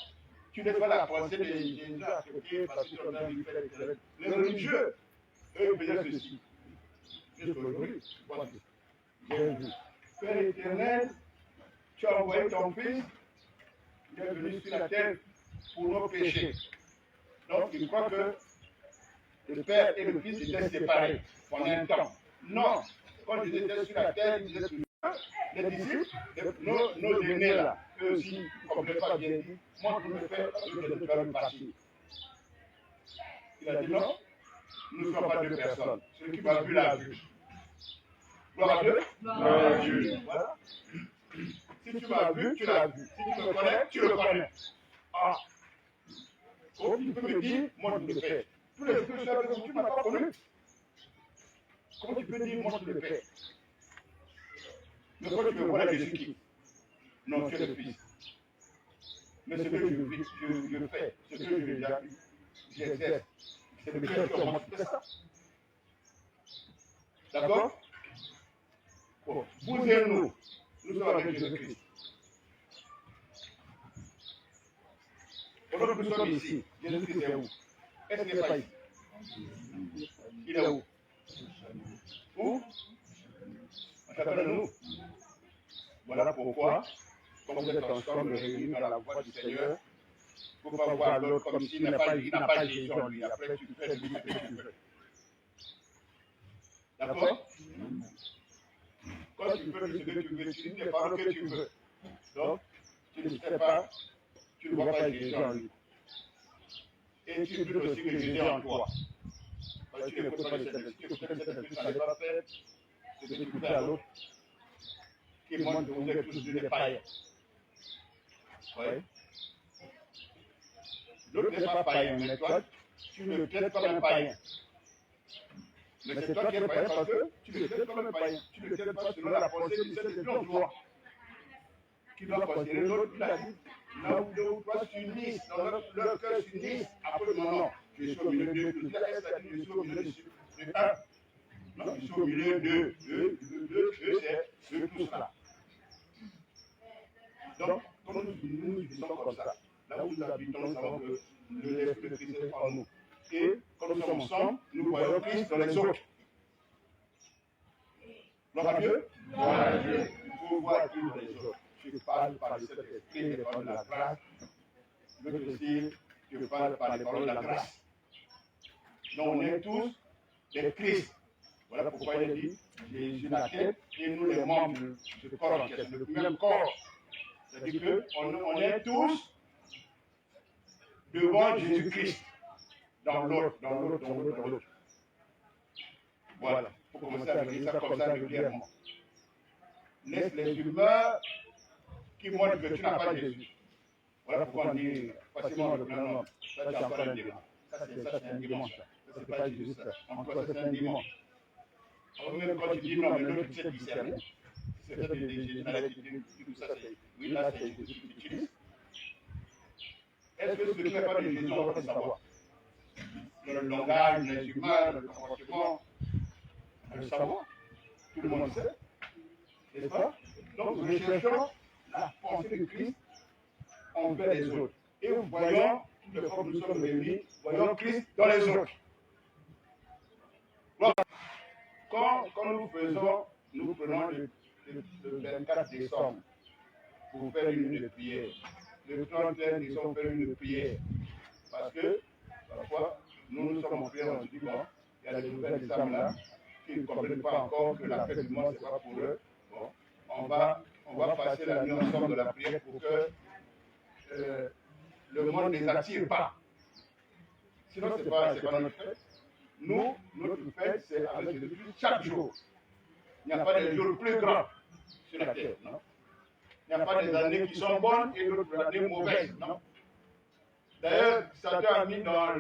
Tu n'es pas la pensée des gens à côté parce qu'ils sont dans le Père éternel. Les religieux, eux faisaient ceci. Jusqu'aujourd'hui, Jésus. Père éternel, tu as envoyé ton Fils, il est venu sur la terre pour nos péchés. Donc, il croit que le Père et le Fils étaient séparés pendant un temps. Non, quand ils étaient sur la terre, ils étaient les disciples, nos aînés là, eux aussi, ils ne comprenaient pas bien dit, moi je me fais de faire une partie. Il a dit non, nous ne sommes pas deux personnes. Celui qui m'a vu l'a vu. Gloire à Dieu. Gloire à Dieu. Voilà. Si tu m'as vu, tu l'as vu. Si tu me connais, tu le connais. Ah. Oh, tu peux me dire, moi je le fais. Tous les que je suis avec vous, tu ne m'as pas connu. Comment tu peux dire, moi je le fais? Mais quand tu me vois Jésus-Christ, non, tu es le Fils. Mais ce que je fais, ce que j'exerce, c'est le cœur qui moi qui fait ça. D'accord? Bon, bougez-nous. Nous sommes avec Jésus-Christ. Pendant que nous sommes ici, Jésus-Christ est où? Est-ce qu'il n'est pas ici? Il est où? Où? Chacun de nous. Voilà pourquoi, quand vous êtes ensemble réunis dans la voix du Seigneur, il ne faut pas voir l'autre comme s'il n'a pas Jésus en lui. Après, tu fais ce que tu veux. D'accord? Quand tu fais ce que tu veux, tu ne fais pas ce que tu veux. Donc, tu ne sais pas, tu ne vois pas Jésus en lui. Et tu doutes aussi que Jésus est en toi. Parce que tu n'écoutes pas le Seigneur. Si tu écoutes le Seigneur, tu n'allais pas faire ce que tu fais à l'autre. Qui montre que vous êtes tous des païens. Oui. L'autre n'est pas païen, mais toi, tu le traites comme un païen. Mais c'est toi qui es païen parce que tu le traites comme un païen. Tu le traites pas selon la pensée du Seigneur en toi. Qui doit considérer l'autre, il a dit, là où deux ou trois s'unissent, dans leur cœur s'unissent, après non, je suis au milieu d'eux. Il a dit, je suis au milieu de un. Non, je suis au milieu d'eux. Eux, c'est eux tous là. Donc, quand nous vivons comme ça, là où nous habitons, nous savons que l'Esprit de Christ est en nous. Et quand nous sommes ensemble, nous voyons Christ dans les autres. Gloire à Dieu. Gloire à Dieu. Il faut voir Christ dans les autres. Je parle par le Saint-Esprit des paroles de la grâce. L'autre aussi, je parle par les paroles de la grâce. Donc, on est tous des Christ. Voilà pourquoi il dit, Jésus la tête et nous les membres du corps en question, le même corps. C'est-à-dire qu'on est tous devant Jésus-Christ, dans l'autre. Voilà, il faut commencer à venir ça comme ça régulièrement. Laisse les humeurs qui montrent que tu n'as pas Jésus. Voilà pourquoi on dit facilement le plein homme. Ça, c'est encore un dimanche. Ça, c'est un dimanche. Ça, c'est pas Jésus, ça. En toi, c'est un dimanche. Même quand tu dis non, mais l'autre, tu sais discerner. C'est peut-être des tout ça, c'est. Oui, là, c'est Jésus qui utilise. Est-ce que ce que tu n'as pas de Jésus, on va le savoir? Dans le langage, les humains, le comportement, on va le savoir. Tout le monde sait. N'est-ce pas? Donc, nous recherchons la pensée de Christ envers les autres. Et voyons, toutes les fois que nous sommes réunis, voyons Christ dans les autres. Quand nous faisons, nous prenons le 24 décembre pour faire une nuit de prière. Le 31 décembre, faire une nuit de prière. Parce que, parfois, nous sommes en prière, on se dit, bon, il y a des nouvelles femmes là qui ne comprennent pas encore que la fête du monde, ce n'est pas pour eux. Bon, on va passer la nuit ensemble de la prière pour que le monde ne les attire pas. Sinon, ce n'est pas notre fête. Nous, notre fête, c'est avec Jésus-Christ chaque jour. Il n'y a pas de jour plus grand sur la terre, non? Il n'y a pas des années qui sont bonnes et d'autres années mauvaises, non? D'ailleurs, Satan a mis dans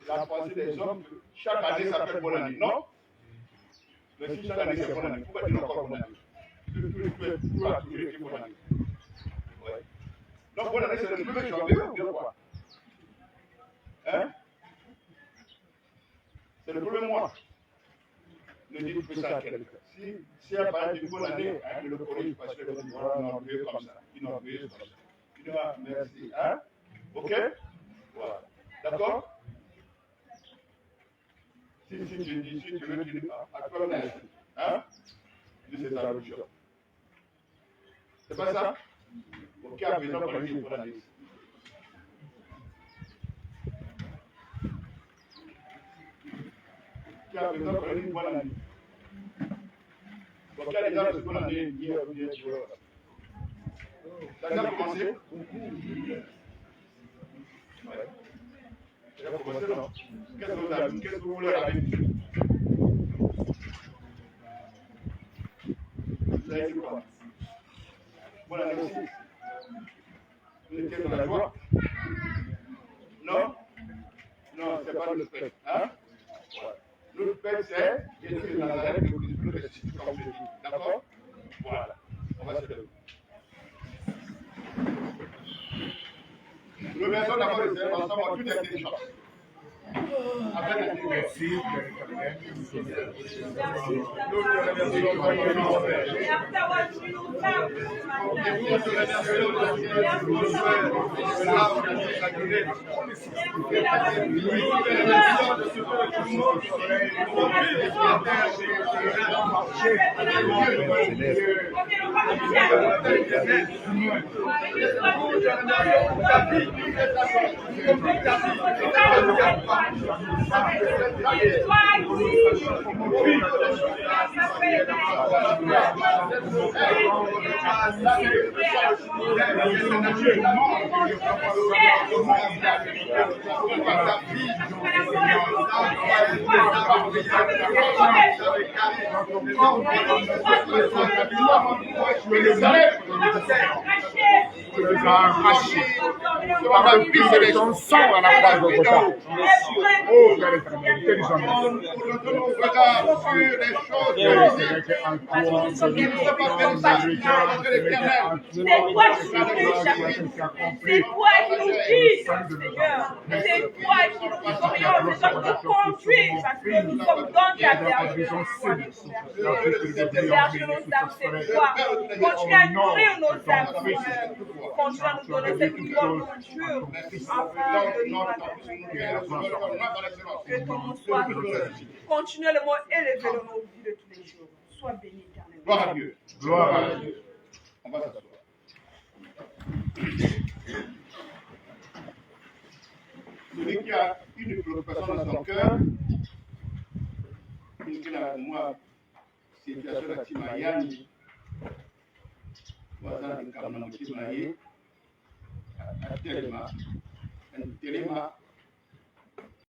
la pensée des hommes que chaque année s'appelle bonne année, non? Mais si chaque année c'est bonne année, pourquoi dire encore bonne année? Tout a toujours été bonne année. Ouais. Donc bonne année, c'est le 1er janvier, ou bien quoi? Hein? C'est le premier mois. Ne dites plus ça à quelqu'un. Si elle parle d'une bonne année, hein, le corrige parce que vous voilà, une orgueilleuse comme ça. Une orgueilleuse comme ça. Tu dis, ah, merci. Hein? Ok? Voilà. D'accord? Si tu veux, tu dis, à toi, merci. Hein? C'est ta religion. C'est pas ça? Ok, à présent, on dit une bonne année. Qui a besoin de une bonne année. Donc, il y a des gens qui bonne année, ça a déjà commencé? Ouais. Ça a commencé, non? Qu'est-ce que vous voulez la vie? Vous avez dit quoi? Bonne année aussi. Vous étiez dans la joie? Non? Non, c'est pas le fait. Hein? Ouais. Le Père, c'est Jésus de Nazareth, le ressuscité comme Jésus. D'accord? Voilà. On va se lever. Nous remercions d'abord le Seigneur ensemble en toute intelligence. Avec l'intelligence. Nous te remercions pour ton sang à la place de Golgotha. Oh, Père éternel, que nous en C'est toi qui nous guides, Seigneur. C'est toi qui nous oriente, c'est toi qui nous conduis, parce que nous sommes dans ta berge. Berge nos âmes, c'est toi. Continue à nourrir nos âmes, Seigneur. Continue à nous donner cette nourriture afin de nous que ton nom soit continuellement élevé dans nos vies de tous les jours. Sois béni, éternellement. Gloire à Dieu. Gloire à Dieu. On va s'asseoir. Celui qui a une préoccupation dans son cœur, une moi, situation de Timayani, voisin de Kamanamotimaye, actuellement, un téléma,